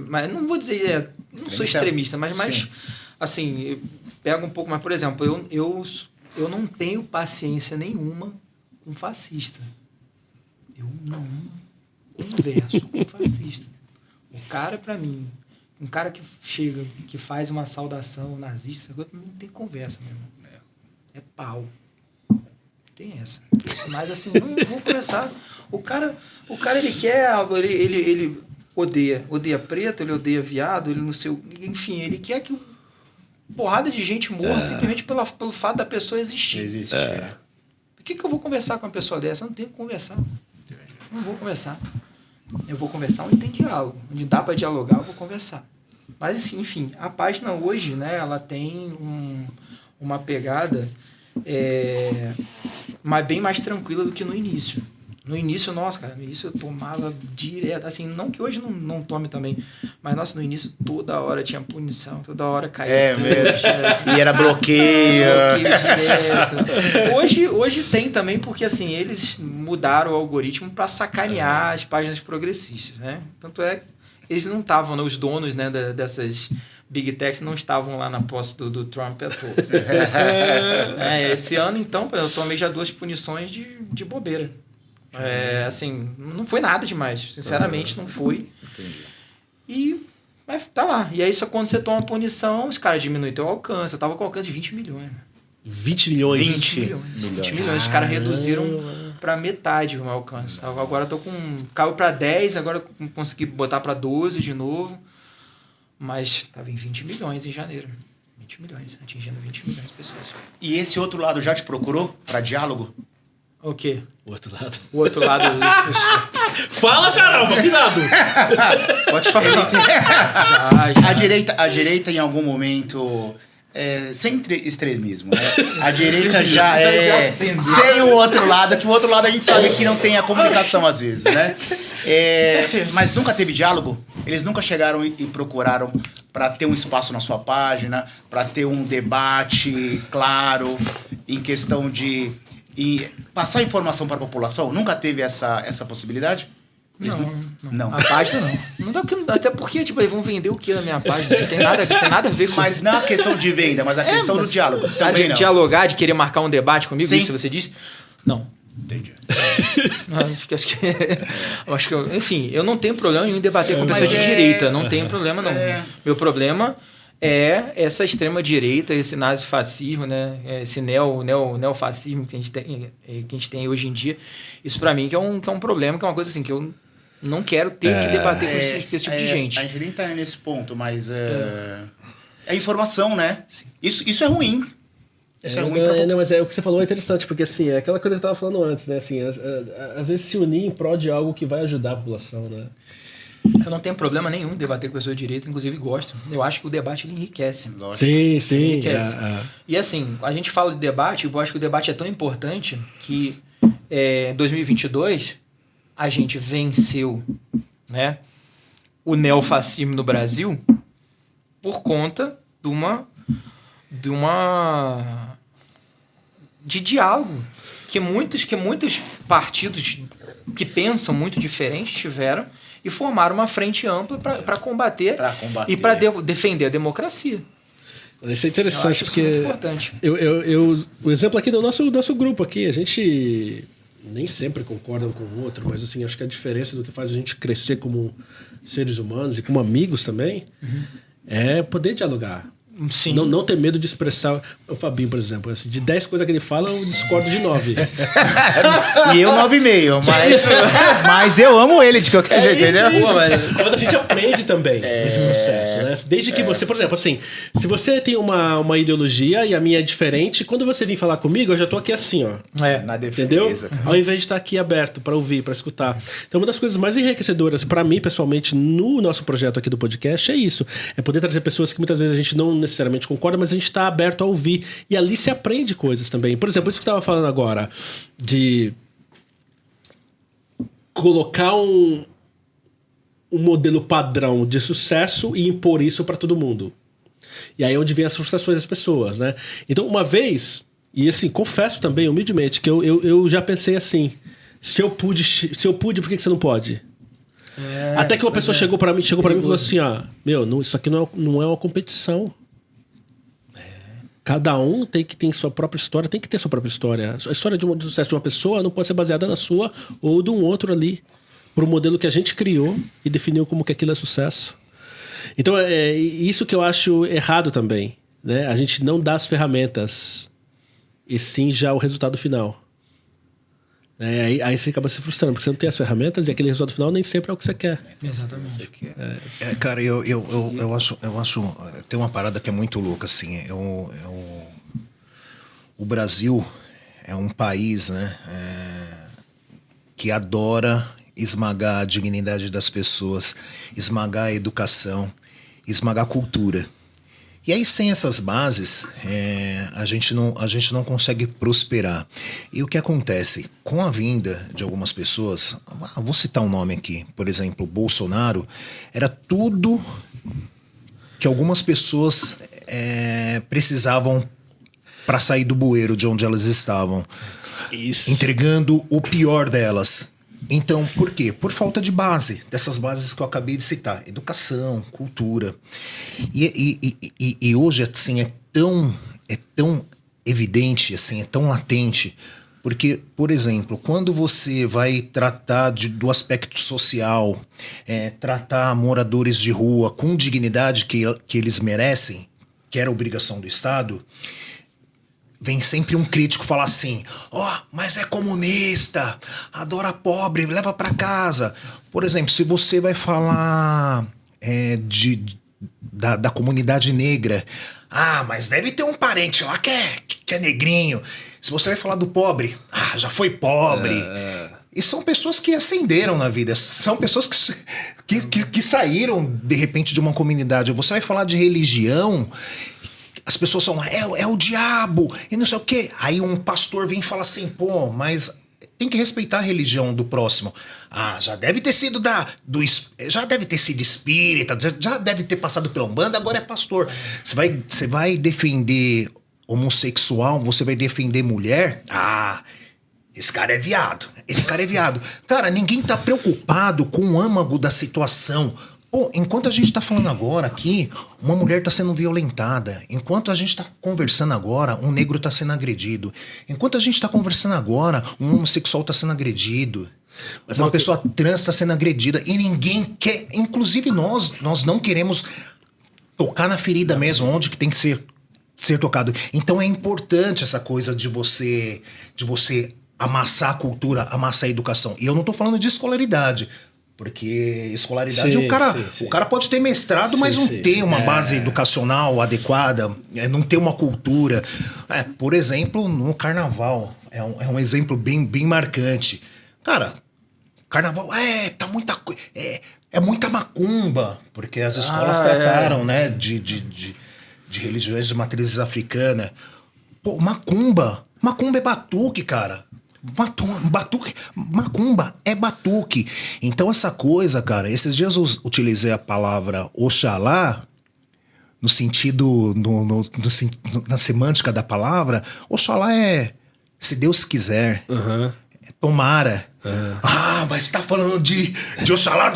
Mas não vou dizer... não sou extremista, mas mais... Assim, pega um pouco mais... Por exemplo, eu não tenho paciência nenhuma com fascista. Eu não converso com fascista. O cara, pra mim, um cara que chega, que faz uma saudação nazista, não tem conversa mesmo. É pau. Tem essa. Mas assim, não vou conversar. O cara ele quer... odeia preto, ele odeia viado, ele não sei o... Enfim, ele quer que porrada de gente morra simplesmente pelo fato da pessoa existir. Existe. Por que eu vou conversar com uma pessoa dessa? Eu não tenho que conversar. Não vou conversar. Eu vou conversar onde tem diálogo. Onde dá para dialogar, eu vou conversar. Mas, enfim, a página hoje, né, ela tem uma pegada bem mais tranquila do que no início. No início, nossa, cara, no início eu tomava direto, assim, não que hoje não tome também, mas, nossa, no início toda hora tinha punição, toda hora caía. Mesmo. E era bloqueio. Direto. Hoje tem também, porque, assim, eles mudaram o algoritmo para sacanear as páginas progressistas, né? Tanto é que eles não estavam, né, os donos, né, dessas Big Techs não estavam lá na posse do Trump à toa. Esse ano, então, eu tomei já 2 punições de bobeira. Assim, não foi nada demais. Sinceramente, não foi. Entendi. Mas tá lá. E aí, só quando você toma uma punição, os caras diminuem teu alcance. Eu tava com alcance de 20 milhões. 20 milhões? 20 milhões. Os caras reduziram pra metade o meu alcance. Agora eu tô com... Caiu pra 10, agora eu consegui botar pra 12 de novo. Mas tava em 20 milhões em janeiro. 20 milhões, atingindo 20 milhões de pessoas. E esse outro lado já te procurou para diálogo? O quê? O outro lado. O outro lado... Fala, caramba, cuidado! Pode falar. A direita, em algum momento... sem extremismo, né? A direita já sem o outro lado, que o outro lado a gente sabe que não tem a comunicação às vezes, né? Mas nunca teve diálogo? Eles nunca chegaram e procuraram para ter um espaço na sua página, para ter um debate claro em questão de passar informação para a população? Nunca teve essa possibilidade? Não. A página não. Não dá, até porque, tipo, eles vão vender o que na minha página? Não tem nada a ver com mas isso. Mas não a questão de venda, mas a questão do diálogo. Também de dialogar, de querer marcar um debate comigo, Sim. isso você disse? Não. Entendi. Acho que enfim, eu não tenho problema em debater com pessoas de direita. Não tenho problema, não. Meu problema é essa extrema-direita, esse nazifascismo, né? Esse neofascismo que a gente tem hoje em dia. Isso pra mim que é um problema, que é uma coisa assim que eu não quero ter que debater com esse tipo de gente. A gente nem tá nesse ponto, mas é informação, né? Sim. Isso é ruim. Isso é ruim não, mas o que você falou é interessante, porque assim, é aquela coisa que eu tava falando antes, né? Assim, às vezes se unir em prol de algo que vai ajudar a população, né? Eu não tenho problema nenhum em debater com pessoas de direita, inclusive gosto. Eu acho que o debate ele enriquece. Sim. Enriquece. E assim, a gente fala de debate, eu acho que o debate é tão importante que em 2022 a gente venceu, né, o neofascismo no Brasil por conta de diálogo que muitos partidos que pensam muito diferente tiveram e formaram uma frente ampla para combater e para defender a democracia. Isso é interessante, porque isso muito importante. O exemplo aqui do nosso grupo aqui, a gente nem sempre concorda um com o outro, mas assim, acho que a diferença do que faz a gente crescer como seres humanos e como amigos também é poder dialogar. Sim. Não ter medo de expressar. O Fabinho, por exemplo, assim, de 10 coisas que ele fala, eu discordo de 9. E eu 9,5. Mas eu amo ele de qualquer jeito, entendeu? Mas a gente aprende também nesse processo, né? Desde que você, por exemplo, assim, se você tem uma ideologia e a minha é diferente, quando você vir falar comigo, eu já tô aqui assim, ó. Na defesa, entendeu? cara. Ao invés de estar aqui aberto para ouvir, para escutar. Então, uma das coisas mais enriquecedoras para mim, pessoalmente, no nosso projeto aqui do podcast é isso. É poder trazer pessoas que muitas vezes a gente não necessariamente concorda, mas a gente está aberto a ouvir. E ali se aprende coisas também. Por exemplo, isso que eu estava falando agora, de colocar um modelo padrão de sucesso e impor isso para todo mundo. E aí é onde vem as frustrações das pessoas, né? Então, uma vez, e assim, confesso também, humildemente, que eu já pensei assim, se eu pude, por que você não pode? Até que uma pessoa chegou para mim e falou assim, ó, isso aqui não é uma competição. Cada um tem que ter sua própria história, tem que ter sua própria história. A história de sucesso de uma pessoa não pode ser baseada na sua ou de um outro ali, por um modelo que a gente criou e definiu como que aquilo é sucesso. Então, é isso que eu acho errado também, né? A gente não dá as ferramentas, e sim já o resultado final. Aí você acaba se frustrando, porque você não tem as ferramentas e aquele resultado final nem sempre é o que você quer. Exatamente. Cara, eu acho tem uma parada que é muito louca, assim. O Brasil é um país, né, que adora esmagar a dignidade das pessoas, esmagar a educação, esmagar a cultura. E aí, sem essas bases, a gente não consegue prosperar. E o que acontece? Com a vinda de algumas pessoas, vou citar um nome aqui, por exemplo, Bolsonaro, era tudo que algumas pessoas precisavam para sair do bueiro de onde elas estavam. Isso. Entregando o pior delas. Então, por quê? Por falta de base, dessas bases que eu acabei de citar. Educação, cultura. E hoje, assim, é tão evidente, assim, é tão latente, porque, por exemplo, quando você vai tratar do aspecto social, tratar moradores de rua com dignidade que eles merecem, que era obrigação do Estado, vem sempre um crítico falar assim, mas é comunista, adora pobre, leva pra casa. Por exemplo, se você vai falar da comunidade negra, mas deve ter um parente lá que é negrinho. Se você vai falar do pobre, já foi pobre. E são pessoas que ascenderam na vida, são pessoas que saíram, de repente, de uma comunidade. Você vai falar de religião, as pessoas são, é o diabo, e não sei o quê. Aí um pastor vem e fala assim, mas tem que respeitar a religião do próximo. Já deve ter sido já deve ter sido espírita, já deve ter passado pela Umbanda, agora é pastor. Você vai defender homossexual, você vai defender mulher? Esse cara é viado. Cara, ninguém tá preocupado com o âmago da situação. Enquanto a gente tá falando agora aqui, uma mulher tá sendo violentada. Enquanto a gente tá conversando agora, um negro tá sendo agredido. Enquanto a gente tá conversando agora, um homossexual tá sendo agredido. Uma pessoa trans tá sendo agredida. E ninguém quer, inclusive nós não queremos tocar na ferida mesmo, onde que tem que ser tocado. Então é importante essa coisa de você amassar a cultura, amassar a educação. E eu não tô falando de escolaridade. Porque escolaridade, o cara pode ter mestrado, mas não ter uma base educacional adequada, não ter uma cultura. Por exemplo, no carnaval, é um exemplo bem marcante. Cara, carnaval, tá muita coisa, é muita macumba, porque as escolas trataram, né, de religiões de matriz africana. Macumba é batuque, cara. Macumba é batuque. Então essa coisa, cara, esses dias eu utilizei a palavra Oxalá no sentido, na semântica da palavra. Oxalá é se Deus quiser, tomara. Mas tá falando de Oxalá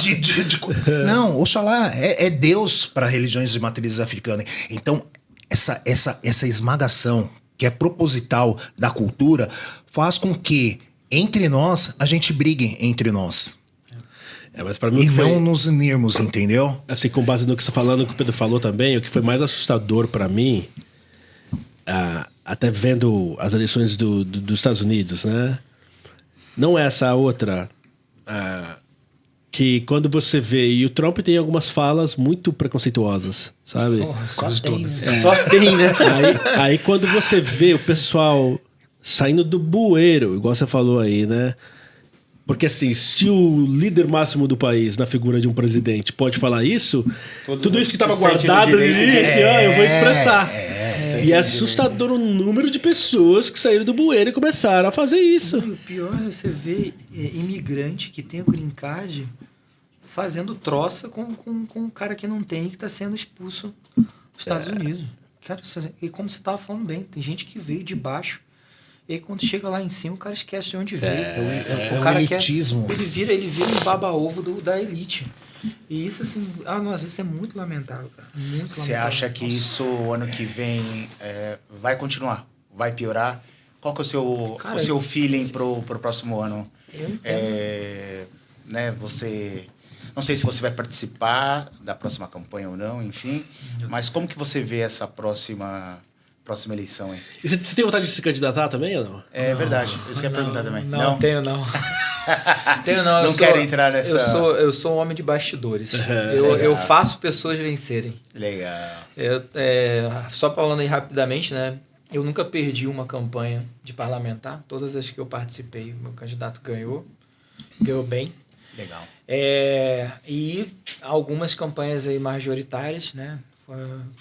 Não, Oxalá é Deus para religiões de matriz africana. Então essa esmagação que é proposital da cultura, faz com que, entre nós, a gente brigue entre nós. Mas pra mim não nos unirmos, entendeu? Assim, com base no que você tá falando, o que o Pedro falou também, o que foi mais assustador pra mim, até vendo as eleições dos Estados Unidos, né? Não é essa outra... que quando você vê... E o Trump tem algumas falas muito preconceituosas, sabe? Quase todas. Só tem, né? Aí quando você vê o pessoal saindo do bueiro, igual você falou aí, né? Porque assim, se o líder máximo do país, na figura de um presidente, pode falar isso, tudo isso que estava guardado no início, eu vou expressar. E é assustador o número de pessoas que saíram do bueiro e começaram a fazer isso. O pior é você ver imigrante que tem o green card fazendo troça com um cara que não tem e que está sendo expulso dos Estados Unidos. Cara, e como você estava falando bem, tem gente que veio de baixo e aí, quando chega lá em cima, o cara esquece de onde veio. O cara elitismo. Ele vira um baba-ovo da elite. E isso, assim... nossa, isso é muito lamentável, cara. Você acha que isso, o ano que vem, vai continuar? Vai piorar? Qual que é o seu feeling pro próximo ano? Eu entendo. Né, você... Não sei se você vai participar da próxima campanha ou não, enfim. Mas como que você vê essa próxima próxima eleição aí. E você tem vontade de se candidatar também ou não? É verdade, isso que eu ia perguntar também. Não, tenho não. Tenho não. Não quero entrar nessa... Eu sou um homem de bastidores. Eu faço pessoas vencerem. Legal. Só falando aí rapidamente, né? Eu nunca perdi uma campanha de parlamentar. Todas as que eu participei, meu candidato ganhou bem. Legal. E algumas campanhas aí majoritárias, né?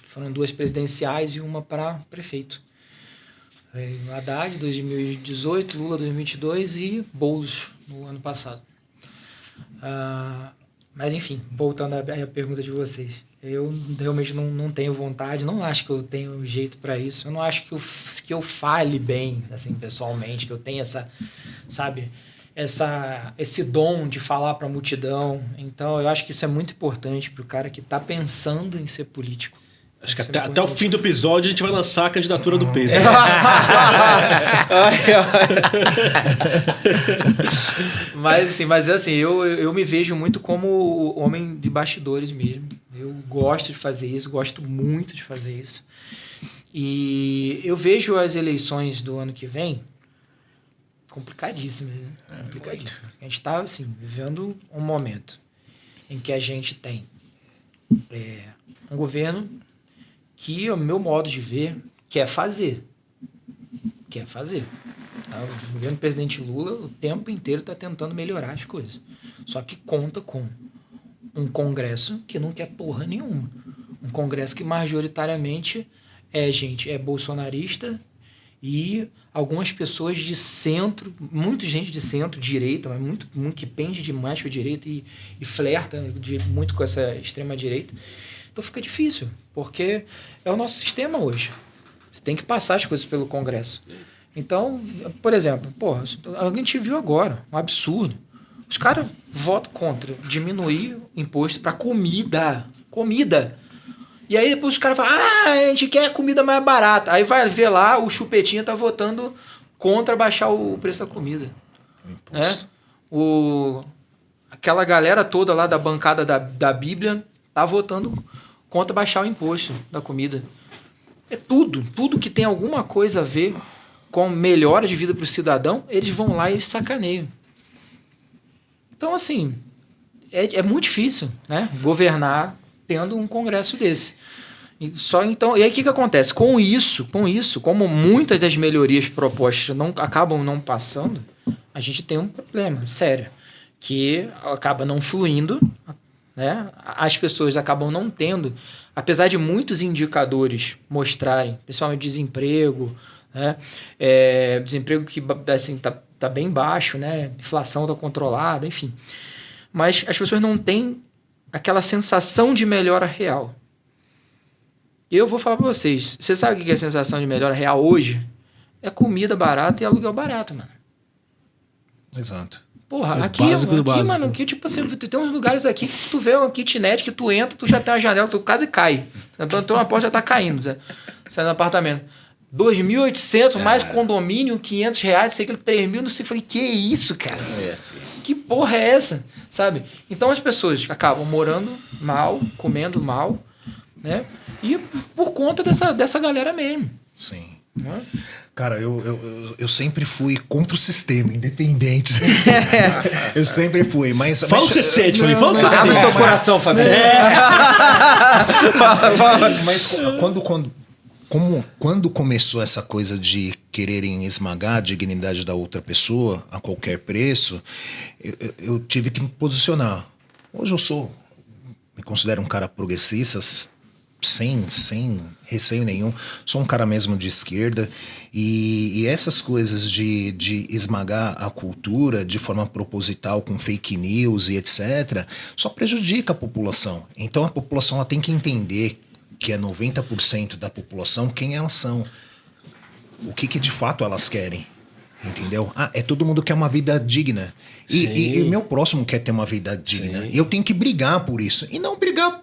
Foram 2 presidenciais e uma para prefeito. Haddad, 2018, Lula, 2022 e Boulos, no ano passado. Mas, enfim, voltando à pergunta de vocês. Eu realmente não tenho vontade, não acho que eu tenho jeito para isso. Eu não acho que eu fale bem, assim, pessoalmente, que eu tenha esse dom de falar para a multidão. Então, eu acho que isso é muito importante para o cara que está pensando em ser político. Acho que até o fim do episódio a gente vai lançar a candidatura do Pedro. Mas assim, eu me vejo muito como homem de bastidores mesmo. Eu gosto de fazer isso, gosto muito de fazer isso. E eu vejo as eleições do ano que vem complicadíssimas, né? Complicadíssimas. A gente está, assim, vivendo um momento em que a gente tem um governo que, o meu modo de ver, quer fazer. Tá? O governo do presidente Lula, o tempo inteiro, está tentando melhorar as coisas. Só que conta com um Congresso que não quer porra nenhuma. Um Congresso que majoritariamente é bolsonarista e algumas pessoas de centro, muita gente de centro-direita, mas muito que pende demais para a direita e flerta muito com essa extrema-direita. Então fica difícil, porque é o nosso sistema hoje. Você tem que passar as coisas pelo Congresso. Então, por exemplo, a gente viu agora, um absurdo. Os caras votam contra diminuir o imposto para comida. E aí depois os caras falam, a gente quer comida mais barata. Aí vai ver lá, o Chupetinha tá votando contra baixar o preço da comida. Aquela galera toda lá da bancada da Bíblia tá votando contra baixar o imposto da comida. É tudo que tem alguma coisa a ver com melhora de vida para o cidadão, eles vão lá e sacaneiam. Então, assim, é muito difícil, né, governar tendo um congresso desse. E aí o que acontece? Com isso, como muitas das melhorias propostas acabam não passando, a gente tem um problema sério, que acaba não fluindo, né? As pessoas acabam não tendo, apesar de muitos indicadores mostrarem, principalmente desemprego, né? Desemprego que assim, tá bem baixo, né? Inflação está controlada, enfim. Mas as pessoas não têm aquela sensação de melhora real. Eu vou falar para vocês, você sabe o que é a sensação de melhora real hoje? É comida barata e aluguel barato, mano. Exato. Porra, aqui mano, que tipo assim, tem uns lugares aqui que tu vê uma kitnet que tu entra, tu já tem uma janela, tu quase cai. Então uma porta já tá caindo, sai no apartamento. 2.800, mais condomínio, R$500, sei que 3.000, não sei. Falei, que isso, cara? Assim. Que porra é essa? Sabe? Então as pessoas acabam morando mal, comendo mal, né? E por conta dessa galera mesmo. Sim. Cara, eu sempre fui contra o sistema, independente. Eu sempre fui, mas... Fala o que você sente, Felipe. Fala o que você sente. Abre seu coração, Fabio. Mas quando começou essa coisa de quererem esmagar a dignidade da outra pessoa a qualquer preço, eu tive que me posicionar. Hoje me considero um cara progressista, sem receio nenhum, sou um cara mesmo de esquerda, e essas coisas de esmagar a cultura de forma proposital com fake news e etc, só prejudica a população. Então a população ela tem que entender que é 90% da população quem elas são, o que de fato elas querem. Entendeu? Todo mundo quer uma vida digna. E o meu próximo quer ter uma vida digna. E eu tenho que brigar por isso. E não brigar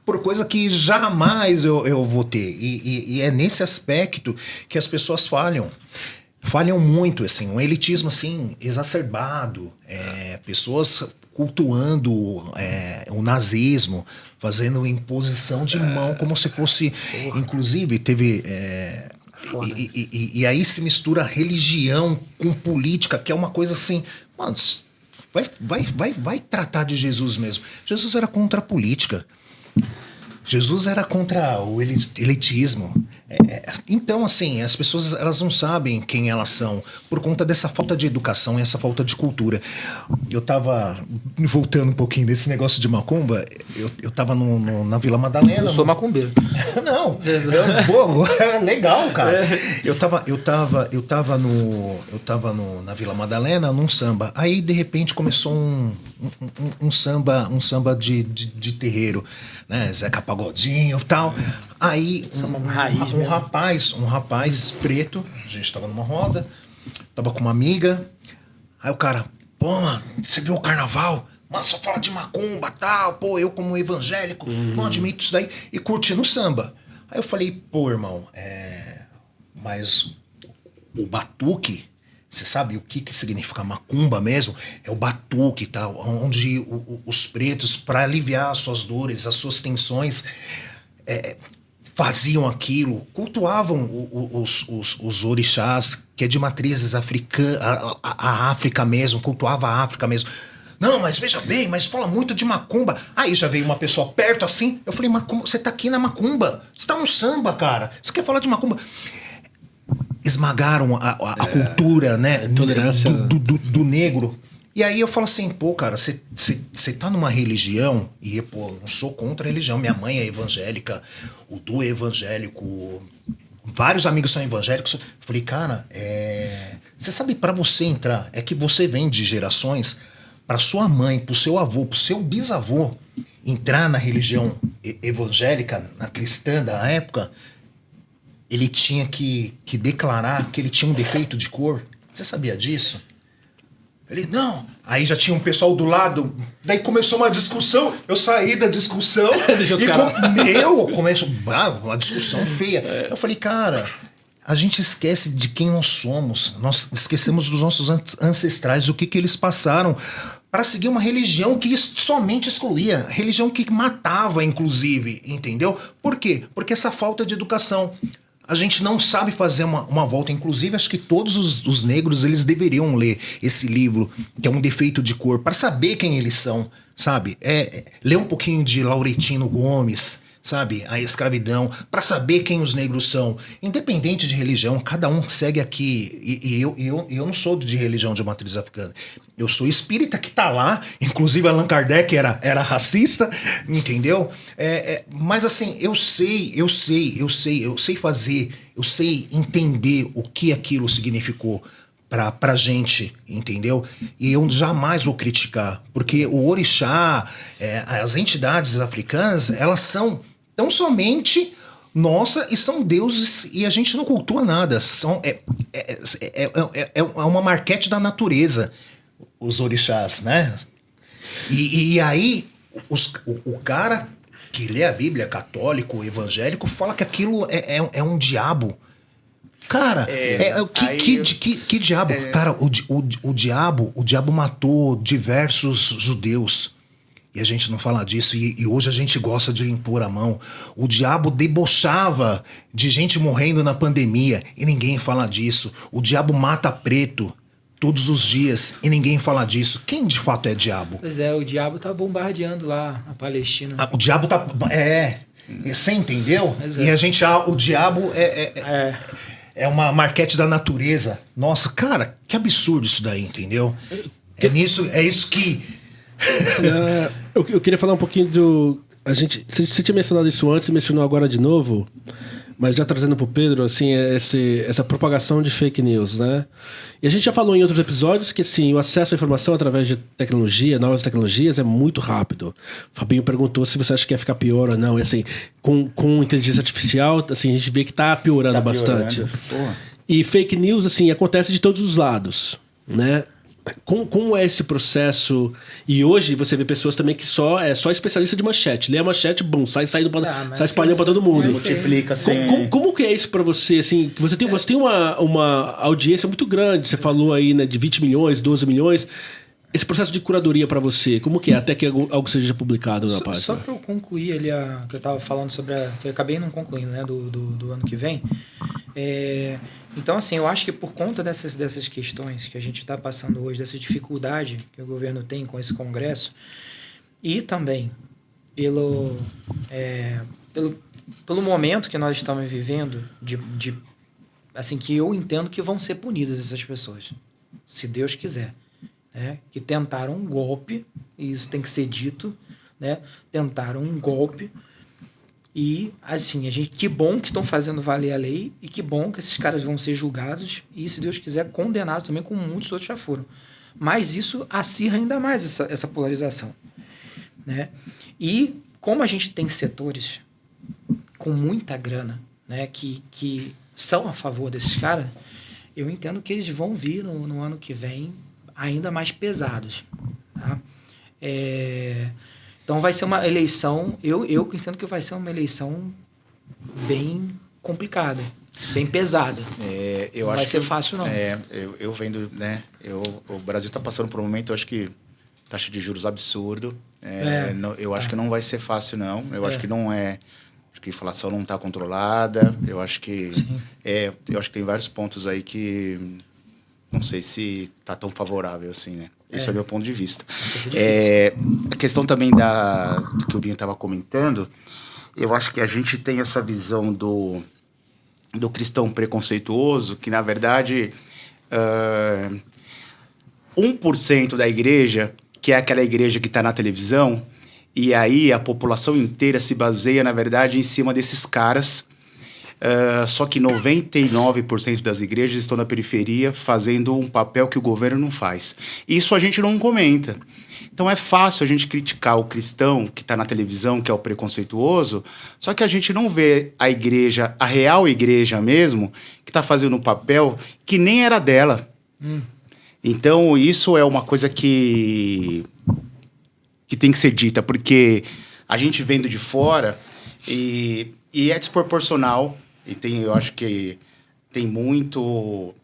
por coisa que jamais eu vou ter. E é nesse aspecto que as pessoas falham. falham muito, assim, um elitismo assim exacerbado, pessoas cultuando o nazismo, fazendo imposição de mão como se fosse, inclusive teve e aí se mistura religião com política, que é uma coisa assim, mano, vai tratar de Jesus mesmo. Jesus era contra a política. Jesus era contra o elitismo. Então, assim, as pessoas elas não sabem quem elas são por conta dessa falta de educação e essa falta de cultura. Eu tava, voltando um pouquinho desse negócio de macumba, eu tava na Vila Madalena. Eu sou macumbeiro. Não, legal, cara. Eu tava na Vila Madalena, num samba. Aí, de repente, começou um samba de terreiro, né? Zeca Pagodinho e tal. Aí um rapaz preto, a gente tava numa roda, tava com uma amiga. Aí o cara, pô, mano, você viu o carnaval? Mano, só fala de macumba, tal. Pô, eu como evangélico não admito isso daí. E curtindo samba. Aí eu falei, pô, irmão, mas o batuque, você sabe o que significa macumba mesmo? É o batuque, tá? Onde os pretos, para aliviar as suas dores, as suas tensões, faziam aquilo, cultuavam os orixás, que é de matrizes africanas, a África mesmo, cultuava a África mesmo. Não, mas veja bem, mas fala muito de macumba. Aí já veio uma pessoa perto assim, eu falei, macumba, você tá aqui na macumba, você tá no samba, cara, você quer falar de macumba? Esmagaram a cultura, né, do negro. E aí eu falo assim, pô, cara, você tá numa religião, e, pô, não sou contra a religião, minha mãe é evangélica, o Du é evangélico, vários amigos são evangélicos. Eu falei, cara, você sabe, pra você entrar, é que você vem de gerações, pra sua mãe, pro seu avô, pro seu bisavô, entrar na religião evangélica, na cristã da época, ele tinha que declarar que ele tinha um defeito de cor. Você sabia disso? Ele, não. Aí já tinha um pessoal do lado. Daí começou uma discussão. Eu saí da discussão. Começou uma discussão feia. Eu falei, cara, a gente esquece de quem nós somos. Nós esquecemos dos nossos ancestrais, o que eles passaram para seguir uma religião que somente excluía. Religião que matava, inclusive. Entendeu? Por quê? Porque essa falta de educação. A gente não sabe fazer uma volta. Inclusive, acho que todos os negros eles deveriam ler esse livro, que é um defeito de cor, para saber quem eles são, sabe? Ler um pouquinho de Lauretino Gomes, sabe? A escravidão, para saber quem os negros são. Independente de religião, cada um segue aqui. E eu não sou de religião de matriz africana. Eu sou espírita que tá lá. Inclusive, Allan Kardec era racista, entendeu? Mas assim, eu sei fazer, eu sei entender o que aquilo significou pra gente, entendeu? E eu jamais vou criticar, porque o orixá, as entidades africanas, elas são tão somente nossa e são deuses e a gente não cultua nada. É uma marquete da natureza, os orixás, né? E aí, o cara que lê a Bíblia, católico, evangélico, fala que aquilo é um diabo. Cara, que diabo? Cara, o diabo matou diversos judeus. E a gente não fala disso. E hoje a gente gosta de impor a mão. O diabo debochava de gente morrendo na pandemia. E ninguém fala disso. O diabo mata preto todos os dias. E ninguém fala disso. Quem de fato é diabo? Pois é, o diabo tá bombardeando lá a Palestina. O diabo tá... Você entendeu? E a gente... o diabo é uma marquete da natureza. Nossa, cara, que absurdo isso daí, entendeu? É isso que... Eu queria falar um pouquinho do... Você tinha mencionado isso antes, mencionou agora de novo, mas já trazendo pro Pedro, assim, essa propagação de fake news, né? E a gente já falou em outros episódios que, assim, o acesso à informação através de tecnologia, novas tecnologias, é muito rápido. O Fabinho perguntou se você acha que ia ficar pior ou não. E, assim, com inteligência artificial, assim, a gente vê que tá piorando bastante. E fake news, assim, acontece de todos os lados, né? Como é esse processo? E hoje você vê pessoas também que só especialista de manchete. Lê a manchete, bum, sai espalhando pra todo mundo. Multiplica assim. Como que é isso pra você? Assim, que você tem uma audiência muito grande. Você falou aí, né, de 20 milhões, 12 milhões. Esse processo de curadoria pra você, como que é? Até que algo seja publicado na página. Só pra eu concluir ali, que eu tava falando sobre que eu acabei não concluindo, né, do ano que vem. Então, assim, eu acho que por conta dessas questões que a gente está passando hoje, dessa dificuldade que o governo tem com esse Congresso, e também pelo momento que nós estamos vivendo, assim, que eu entendo que vão ser punidas essas pessoas, se Deus quiser, né? Que tentaram um golpe, e isso tem que ser dito, né? Tentaram um golpe. E, assim, que bom que estão fazendo valer a lei e que bom que esses caras vão ser julgados e, se Deus quiser, condenados também, como muitos outros já foram. Mas isso acirra ainda mais essa polarização, né? E como a gente tem setores com muita grana, né, que são a favor desses caras, eu entendo que eles vão vir no ano que vem ainda mais pesados, tá? Então vai ser uma eleição, eu entendo que vai ser uma eleição bem complicada, bem pesada. Eu não acho vai ser fácil, não. Eu vendo, né? O Brasil está passando por um momento, eu acho que taxa de juros absurdo. Eu acho que não vai ser fácil, não. Eu acho que não é. Acho que a inflação não está controlada. Eu acho que tem vários pontos aí que não sei se está tão favorável assim, né? Esse é o meu ponto de vista. A questão também do que o Binho estava comentando, eu acho que a gente tem essa visão do cristão preconceituoso, que, na verdade, 1% da igreja, que é aquela igreja que está na televisão, e aí a população inteira se baseia, na verdade, em cima desses caras. Só que 99% das igrejas estão na periferia fazendo um papel que o governo não faz. Isso a gente não comenta. Então é fácil a gente criticar o cristão que está na televisão, que é o preconceituoso, só que a gente não vê a igreja, a real igreja mesmo, que está fazendo um papel que nem era dela. Então isso é uma coisa que tem que ser dita, porque a gente vendo de fora e é desproporcional. E eu acho que tem muito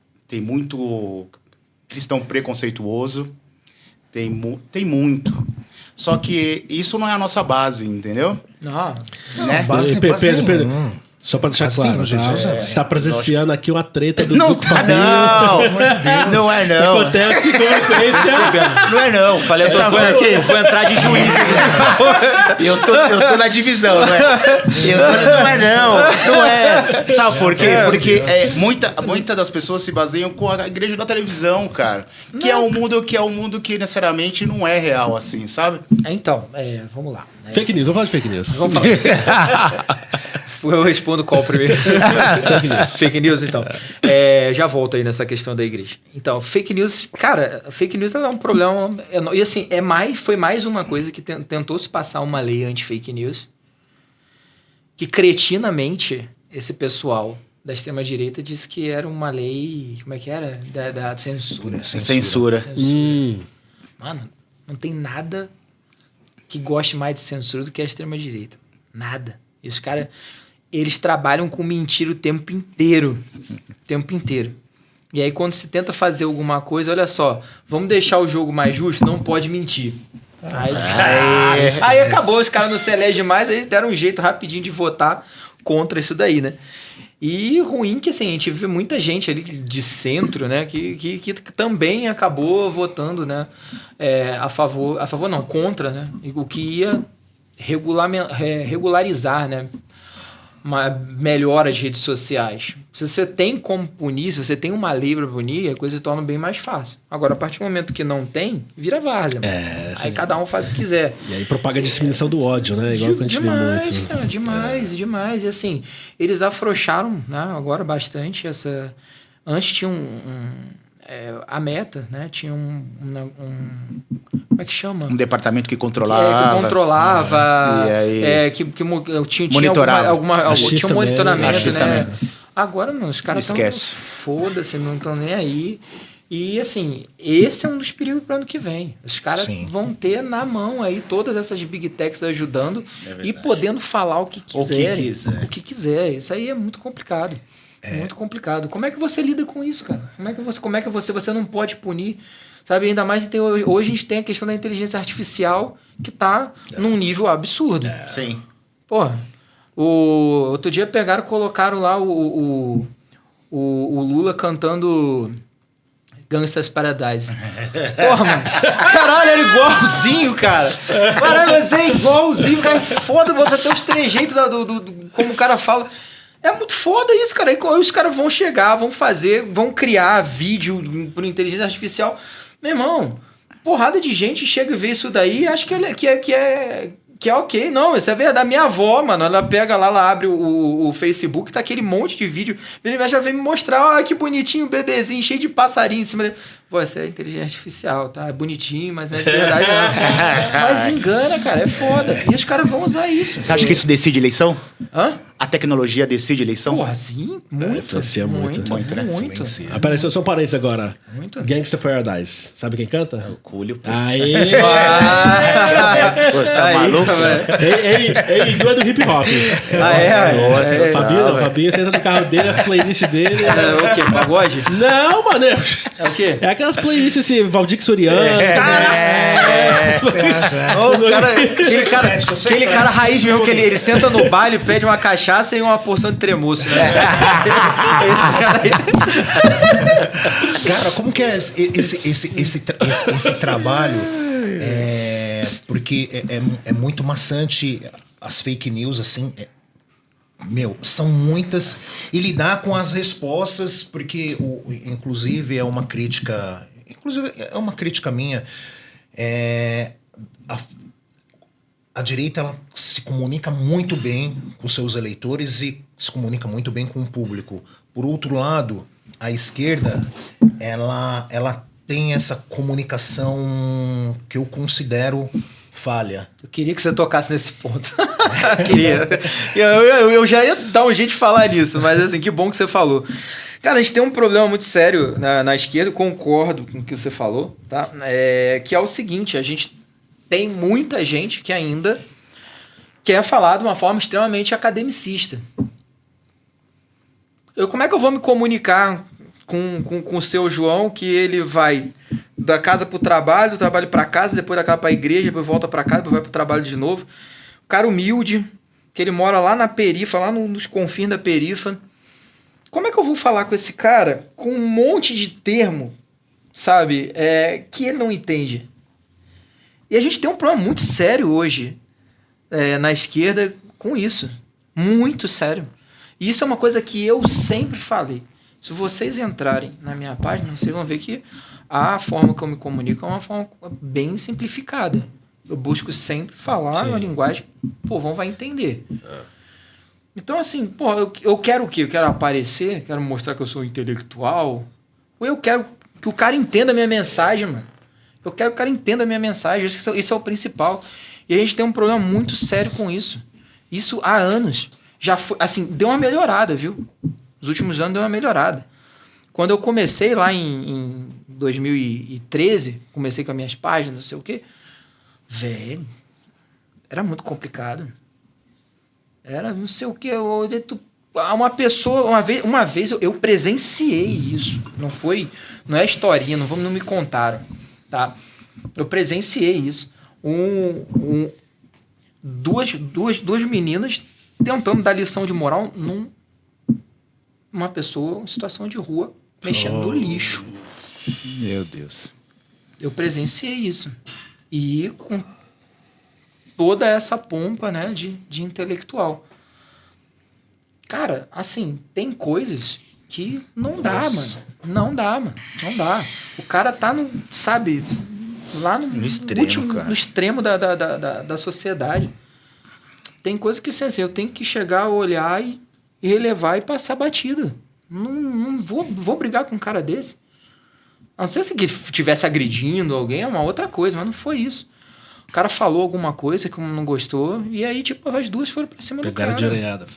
cristão preconceituoso, tem muito. Só que isso não é a nossa base, entendeu? Não. Né? Pedro, só para deixar claro, está presenciando aqui uma treta do Duque Fabinho. Não é não. Acontece com frequência. Não é não. Falei, vou entrar de juiz aqui. Eu tô na divisão, não é? Não é não. Não é. Sabe por quê? Porque muita das pessoas se baseiam com a igreja da televisão, cara. Que é um mundo que necessariamente não é real, assim, sabe? Então, vamos lá. Fake news, vamos falar de fake news. Vamos falar. Eu respondo qual primeiro? Fake news, então. Já volto aí nessa questão da igreja. Então, fake news, cara, fake news é um problema. E assim, foi mais uma coisa que tentou se passar uma lei anti-fake news, que cretinamente esse pessoal da extrema-direita disse que era uma lei. Como é que era? Da censura. Censura. Mano, não tem nada que goste mais de censura do que a extrema-direita. Nada. E os caras, eles trabalham com mentira o tempo inteiro. O tempo inteiro. E aí, quando se tenta fazer alguma coisa, olha só, vamos deixar o jogo mais justo? Não pode mentir. Aí acabou, os caras não se elegem mais, aí deram um jeito rapidinho de votar contra isso daí, né? E ruim que, assim, a gente vê muita gente ali de centro, né, que também acabou votando, né, a favor não, contra, né, o que ia regularizar, né, melhor as redes sociais. Se você tem como punir, se você tem uma lei para punir, a coisa se torna bem mais fácil. Agora, a partir do momento que não tem, vira várzea. Aí cada um faz o que quiser. E aí propaga a disseminação do ódio, né? Igual que a gente vê muito. Cara, demais. E assim, eles afrouxaram, né, agora bastante essa... Antes tinha a Meta, né? Tinha como é que chama? Um departamento que controlava. Que controlava. E aí... tinha monitorava. Tinha um monitoramento, né? Também. Agora, não, os caras estão... Esquece. Foda-se, não estão nem aí. E, assim, esse é um dos perigos para o ano que vem. Os caras Sim. vão ter na mão aí todas essas big techs ajudando verdade. e podendo falar o que O que quiser. quiser. O que quiser. Isso aí é muito complicado. Muito complicado. Como é que você lida com isso, cara? Como é que você não pode punir? Sabe, ainda mais hoje a gente tem a questão da inteligência artificial que tá num nível absurdo. Sim. Porra, outro dia colocaram lá o Lula cantando Gangsta's Paradise. Porra, mano. Caralho, era igualzinho, cara. Caralho, mas é igualzinho, cara. É foda, bota até os trejeitos como o cara fala. É muito foda isso, cara. Aí os caras vão chegar, vão criar vídeo por inteligência artificial. Meu irmão, porrada de gente chega e vê isso daí e acha que é ok. Não, isso é verdade. Minha avó, mano, ela pega lá, ela abre o Facebook, tá aquele monte de vídeo. Ele já vem me mostrar, que bonitinho, bebezinho, cheio de passarinho em cima dele. Pô, isso é inteligência artificial, tá? É bonitinho, mas não é de verdade, não. Mas engana, cara, é foda. E os caras vão usar isso. Você acha que isso decide eleição? Hã? A tecnologia decide eleição? Porra, sim, muito. influencia muito. Muito, né? Muito. Apareceu só um parênteses agora. Muito. Gangsta Paradise. Sabe quem canta? O Cúlio. Aê! Pô, tá maluco? Ei, tu é do hip hop. Fabinho senta no carro dele, as playlists dele. É o quê? Pagode? Não, mano. É o quê? É aquelas playlists assim, Valdir Soriano. Aquele cara raiz mesmo, que ele senta no baile, pede uma cachaça e uma porção de tremoço, né? Esse cara aí. Cara, como que é esse trabalho? Porque é muito maçante as fake news, assim. São muitas. E lidar com as respostas, porque, inclusive, é uma crítica. Inclusive, é uma crítica minha. A direita, ela se comunica muito bem com seus eleitores e se comunica muito bem com o público. Por outro lado, a esquerda, ela tem essa comunicação que eu considero falha. Eu queria que você tocasse nesse ponto. Queria. Eu já ia dar um jeito de falar nisso, mas assim, que bom que você falou. Cara, a gente tem um problema muito sério na esquerda, concordo com o que você falou, tá? Que é o seguinte, a gente tem muita gente que ainda quer falar de uma forma extremamente academicista. Como é que eu vou me comunicar com o seu João, que ele vai da casa pro trabalho, do trabalho pra casa, depois da casa pra igreja, depois volta pra casa, depois vai pro trabalho de novo. O cara humilde, que ele mora lá na perifa, lá nos confins da perifa. Como é que eu vou falar com esse cara com um monte de termo, sabe, que ele não entende? E a gente tem um problema muito sério hoje na esquerda com isso. Muito sério. E isso é uma coisa que eu sempre falei. Se vocês entrarem na minha página, vocês vão ver que a forma que eu me comunico é uma forma bem simplificada. Eu busco sempre falar uma linguagem que o povão vai entender. Então, assim, eu quero o quê? Eu quero aparecer? Quero mostrar que eu sou intelectual? Ou eu quero que o cara entenda a minha mensagem, mano? Eu quero que o cara entenda a minha mensagem. Isso é o principal. E a gente tem um problema muito sério com isso. Isso há anos. Já foi, assim, deu uma melhorada, viu? Nos últimos anos deu uma melhorada. Quando eu comecei lá em 2013, comecei com as minhas páginas, não sei o quê, velho, era muito complicado. Era não sei o quê. Uma pessoa, uma vez eu presenciei isso. Não é historinha, não me contaram. Tá? Eu presenciei isso. Duas meninas tentando dar lição de moral numa pessoa em situação de rua, mexendo no lixo. Meu Deus. Eu presenciei isso. E com toda essa pompa, né, de intelectual. Cara, assim, tem coisas que não dá, mano. Não dá, mano. Não dá. O cara tá lá no extremo, cara. No extremo da sociedade. Tem coisas que, assim, eu tenho que chegar, olhar e relevar e passar batida. Não vou brigar com um cara desse. A não ser se ele estivesse agredindo alguém, é uma outra coisa, mas não foi isso. O cara falou alguma coisa que não gostou, e aí, tipo, as duas foram pra cima do cara. Pegaram de orelhada.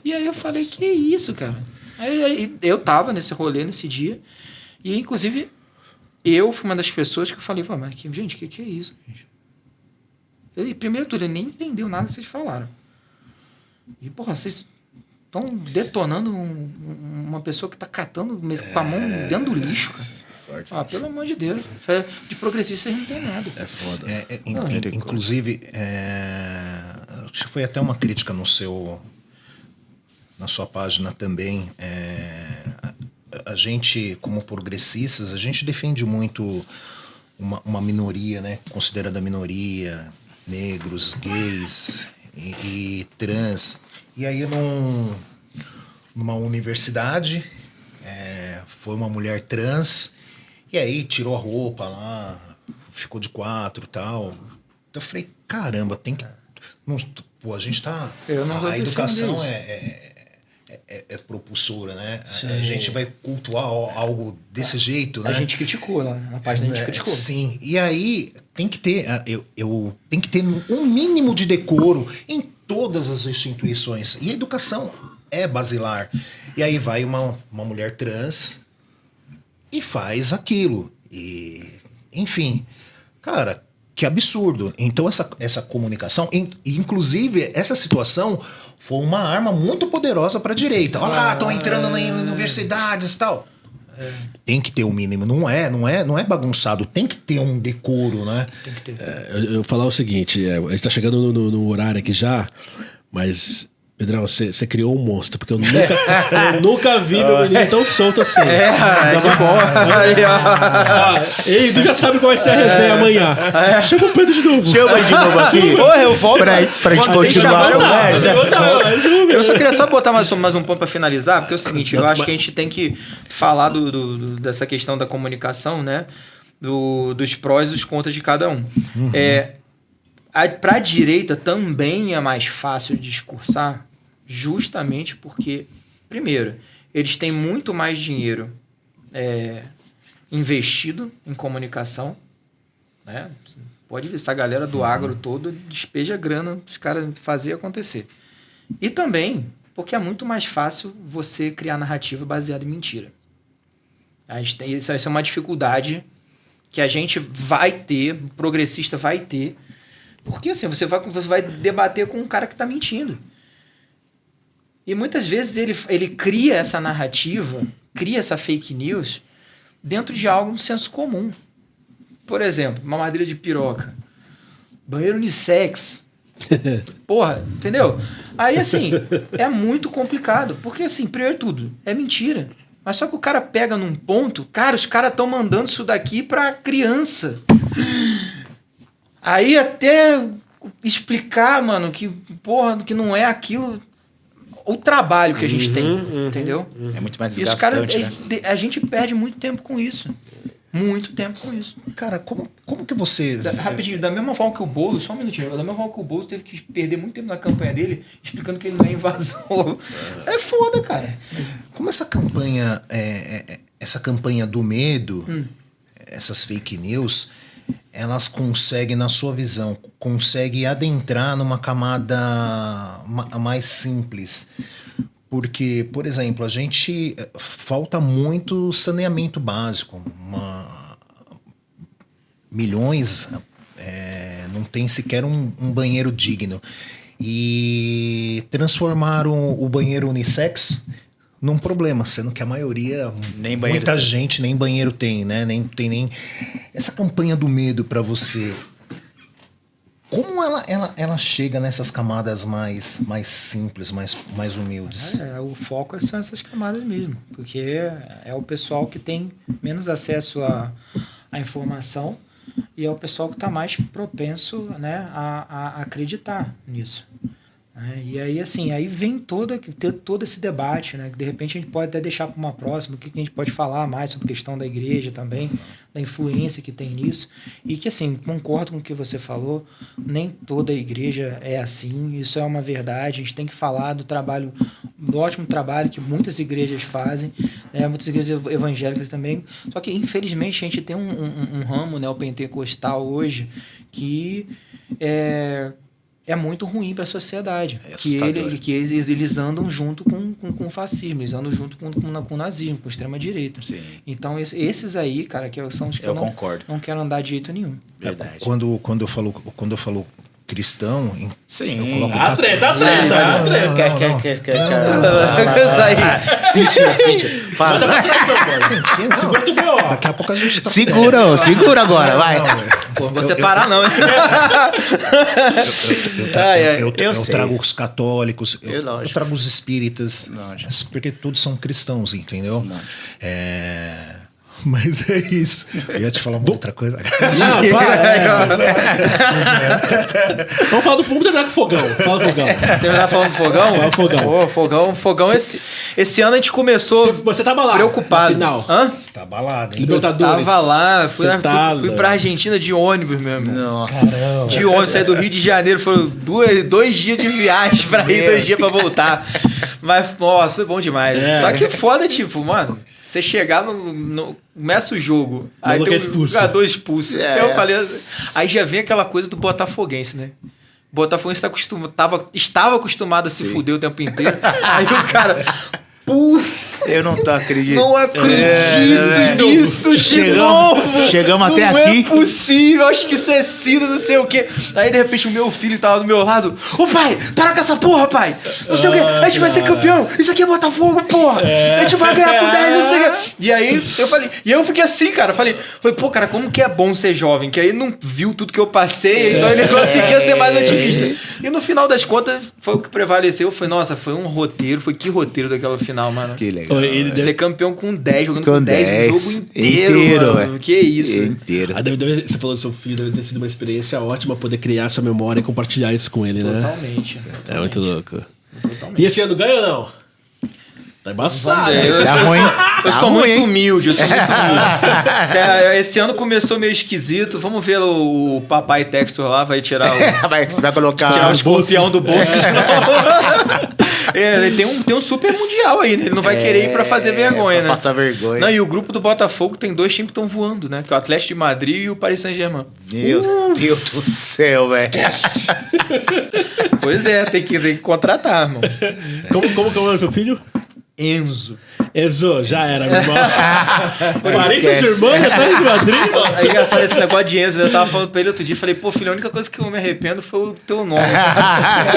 E aí eu falei, que isso, cara? Aí eu tava nesse rolê nesse dia, e inclusive eu fui uma das pessoas que eu falei, mas gente, o que é isso, gente? Primeiro tudo, ele nem entendeu nada que vocês falaram. E, porra, vocês estão detonando uma pessoa que está catando com a mão dentro do lixo, cara. Pelo amor de Deus. De progressista vocês não tem nada. É foda. Inclusive, acho que foi até uma crítica na sua página também. A gente, como progressistas, a gente defende muito uma minoria, né? Considerada minoria, negros, gays e trans. E aí, numa universidade, foi uma mulher trans, e aí tirou a roupa lá, ficou de 4 e tal. Então eu falei, caramba, tem que... Pô, a gente tá... A educação é propulsora, né? A gente vai cultuar algo desse jeito, né? A gente criticou lá, na página a gente criticou. Sim, e aí tem que ter, tem que ter um mínimo de decoro em todas as instituições. E a educação é basilar. E aí vai uma mulher trans e faz aquilo. E, enfim, cara, que absurdo. Então essa comunicação, inclusive essa situação foi uma arma muito poderosa para a direita. Olha lá, estão entrando nas universidades e tal. Tem que ter um mínimo, não é bagunçado, tem que ter um decoro, né? Tem que ter. Eu falar o seguinte, a gente tá chegando no horário aqui já, mas... Pedrão, você criou um monstro, porque eu nunca vi meu menino tão solto assim. Que bom. Ei, tu já sabe qual vai ser a resenha amanhã. Chama o Pedro de novo. Chama de novo aqui. Porra, eu volto pra gente continuar. Eu só queria só botar mais um ponto pra finalizar, porque é o seguinte, eu acho que a gente tem que falar dessa questão da comunicação, né? Dos prós e dos contras de cada um. Para a direita também é mais fácil de discursar, justamente porque, primeiro, eles têm muito mais dinheiro investido em comunicação, né? Pode ver, essa galera do agro todo despeja grana para os caras fazer acontecer. E também porque é muito mais fácil você criar narrativa baseada em mentira. Isso é uma dificuldade que a gente vai ter, o progressista vai ter, porque assim, você vai debater com um cara que está mentindo. E muitas vezes ele cria essa narrativa, cria essa fake news dentro de algo no senso comum. Por exemplo, mamadeira de piroca, banheiro unissex. Porra, entendeu? Aí assim, é muito complicado, porque assim, primeiro de tudo, é mentira. Mas só que o cara pega num ponto, cara, os caras estão mandando isso daqui pra criança. Aí até explicar, mano, que porra, que não é aquilo, o trabalho que a gente tem, entendeu? É muito mais desgastante, né? A gente perde muito tempo com isso. Muito tempo com isso. Cara, como que você... Rapidinho, da mesma forma que o Boulos, só um minutinho, da mesma forma que o Boulos teve que perder muito tempo na campanha dele, explicando que ele não é invasor. É foda, cara. Como essa campanha do medo, essas fake news, elas conseguem, na sua visão, conseguem adentrar numa camada mais simples? Porque, por exemplo, a gente falta muito saneamento básico. Milhões não tem sequer um banheiro digno. E transformaram o banheiro unissex num problema, sendo que a maioria, muita gente nem banheiro tem, né? Nem essa campanha do medo para você. Como ela chega nessas camadas mais simples, mais humildes? O foco são essas camadas mesmo, porque é o pessoal que tem menos acesso à informação e é o pessoal que está mais propenso, né, a acreditar nisso. E aí, assim, aí vem todo esse debate, né? Que de repente a gente pode até deixar para uma próxima, o que a gente pode falar mais sobre a questão da igreja também, da influência que tem nisso. E que, assim, concordo com o que você falou, nem toda igreja é assim, isso é uma verdade. A gente tem que falar do ótimo trabalho que muitas igrejas fazem, né? Muitas igrejas evangélicas também. Só que, infelizmente, a gente tem um ramo neopentecostal hoje que é muito ruim para a sociedade. É que assustador. eles andam junto com o fascismo, eles andam junto com o nazismo, com a extrema-direita. Sim. Então, esses aí, cara, que são os que Eu eu concordo. não quero andar de jeito nenhum. Verdade. Quando eu falo cristão, Sim. eu coloco A treta. Isso aí. Cíntia. Fala. Segura tu B.O. daqui a pouco a gente tá Segura agora, vai. Pô, você parar não, hein? Eu sei. trago os católicos, eu lógico. trago os espíritas, Lógico. porque todos são cristãos, entendeu? Mas é isso. Eu ia te falar uma outra coisa. Vamos falar do fogo, terminar com o fogão. Fala do fogão. Terminar falando do fogão? Fala do fogão. Pô, fogão esse ano a gente começou Você tava lá. preocupado. No final. Hã? Você tá balado, hein? Libertadores. Tava lá, fui Sentado. pra Argentina de ônibus, meu irmão. Nossa. De ônibus, saí do Rio de Janeiro, foram dois dias de viagem pra ir, 2 dias pra voltar. Mas, nossa, foi bom demais. É. Só que foda, tipo, mano, você chegar começa o jogo, aí Maluco tem é expulso. jogador expulso. É. Eu falei, aí já vem aquela coisa do botafoguense, né? Botafoguense estava acostumado a se fuder o tempo inteiro. Aí o cara... Eu não tô acreditando. Não acredito nisso de novo! Chegamos até não aqui. É possível, acho que isso é sino, não sei o quê. Aí de repente o meu filho tava do meu lado. Ô pai, para com essa porra, pai! Não sei o quê, a gente vai ser campeão! Isso aqui é Botafogo, porra! A gente vai ganhar com 10, não sei o quê. E aí eu falei, eu fiquei assim, cara. Falei, pô, cara, como que é bom ser jovem? Que aí não viu tudo que eu passei, então ele conseguia ser mais otimista. E no final das contas, foi o que prevaleceu. Foi, nossa, foi um roteiro, que roteiro daquela final, mano. Que legal. Ele Ser campeão com 10, jogando com Com 10 o 10 jogo inteiro, mano. velho. Que isso. Inteiro. Você falou do seu filho, deve ter sido uma experiência ótima poder criar essa memória e compartilhar isso com ele, né? Totalmente. É muito louco. E esse ano ganha ou não? Tá embaçado. Eu sou muito humilde, esse ano começou meio esquisito. Vamos ver o papai Textor lá, vai tirar Você vai colocar. tirar o escorpião do bolso. Ele tem um super mundial aí, né? Ele não vai querer ir pra fazer vergonha, né? Passar vergonha. Não, e o grupo do Botafogo tem 2 times que estão voando, né? Que é o Atlético de Madrid e o Paris Saint-Germain. Meu Deus do céu, velho. Pois é, tem que contratar, irmão. Como que é o nome do seu filho? Enzo. Enzo, já era, meu irmão. Paris Esquece. Saint-Germain, Atlético de Madrid. É engraçado esse negócio de Enzo. Eu tava falando pra ele outro dia, falei, pô, filho, a única coisa que eu me arrependo foi o teu nome. Se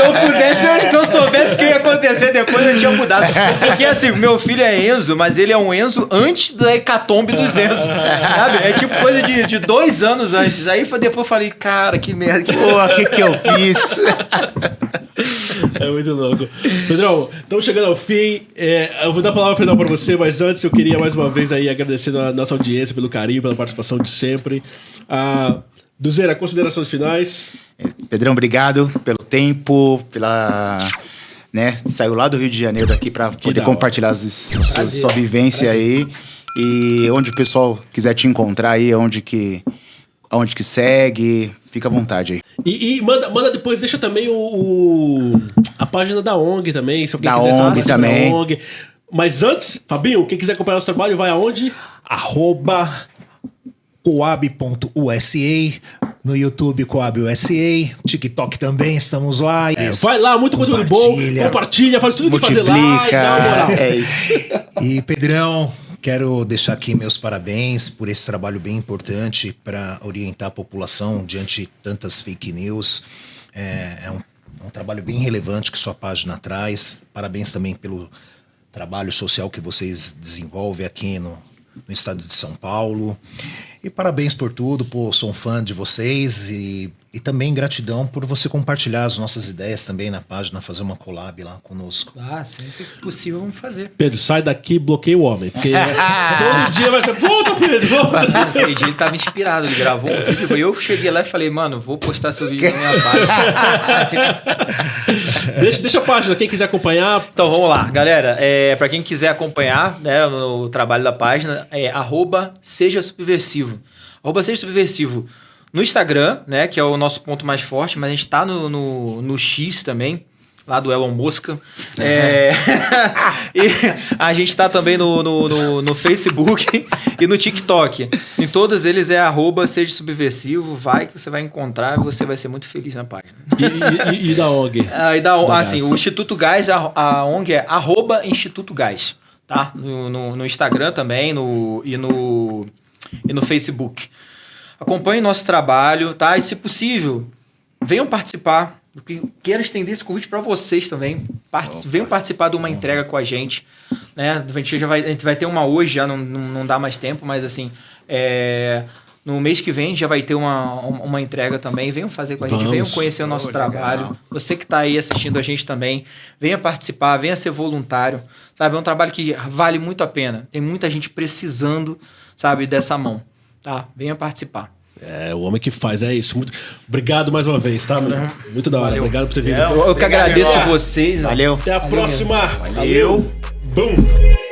eu soubesse o que ia acontecer depois, eu tinha mudado. Porque assim, meu filho é Enzo, mas ele é um Enzo antes da hecatombe dos Enzo. Sabe? É tipo coisa de 2 anos antes. Aí depois eu falei, cara, que merda. Pô, o que eu fiz? É muito louco. Pedrão, estamos chegando ao fim. Eu vou dar a palavra final para você, mas antes eu queria mais uma vez aí agradecer a nossa audiência pelo carinho, pela participação de sempre. Duzeira, considerações finais. Pedrão, obrigado pelo tempo, saiu lá do Rio de Janeiro daqui para poder da compartilhar sua vivência aí. E onde o pessoal quiser te encontrar aí, aonde que segue, fica à vontade aí. E manda depois, deixa também a página da ONG também, se alguém Da quiser ONG saber também. da ONG. Mas antes, Fabinho, quem quiser acompanhar nosso trabalho, vai aonde? @coab.usa, no YouTube Coab.usa, TikTok também, estamos lá. Vai lá, muito conteúdo bom, compartilha, faz tudo que fazer lá e dá uma moral. É isso. E Pedrão, quero deixar aqui meus parabéns por esse trabalho bem importante para orientar a população diante de tantas fake news. É um trabalho bem relevante que sua página traz. Parabéns também pelo trabalho social que vocês desenvolvem aqui no estado de São Paulo. E parabéns por tudo, pô, sou um fã de vocês e também gratidão por você compartilhar as nossas ideias também na página, fazer uma collab lá conosco. Sempre que possível vamos fazer. Pedro, sai daqui e bloqueia o homem. Porque todo dia vai ser. Volta, Pedro, volta! Aquele dia ele tava inspirado, ele gravou um vídeo. Eu cheguei lá e falei, mano, vou postar seu vídeo na minha página. Deixa a página, quem quiser acompanhar. Então vamos lá, galera. Pra quem quiser acompanhar, né, o trabalho da página, é @sejasubversivo. @sejasubversivo no Instagram, né, que é o nosso ponto mais forte, mas a gente tá no X também, lá do Elon Musk. E a gente tá também no Facebook e no TikTok. Em todos eles é @seja subversivo. Vai que você vai encontrar e você vai ser muito feliz na página. E da ONG? O Instituto Gás, a ONG é @Instituto Gás, tá? No Instagram também e no Facebook. Acompanhe nosso trabalho, tá? E se possível, venham participar. Quero estender esse convite para vocês também. Venham participar de uma entrega com a gente. Né? A gente vai ter uma hoje, já não dá mais tempo, mas assim, no mês que vem já vai ter uma entrega também. Venham fazer com a gente, venham conhecer o nosso trabalho. Legal. Você que está aí assistindo a gente também, venha participar, venha ser voluntário. Sabe? É um trabalho que vale muito a pena. Tem muita gente precisando, sabe, dessa mão. Tá? Venha participar. É, o homem que faz, é isso. Obrigado mais uma vez, tá, menino? Muito da hora. Valeu. Obrigado por ter vindo. Eu que agradeço vocês. Valeu. Até a próxima. Valeu. Boom.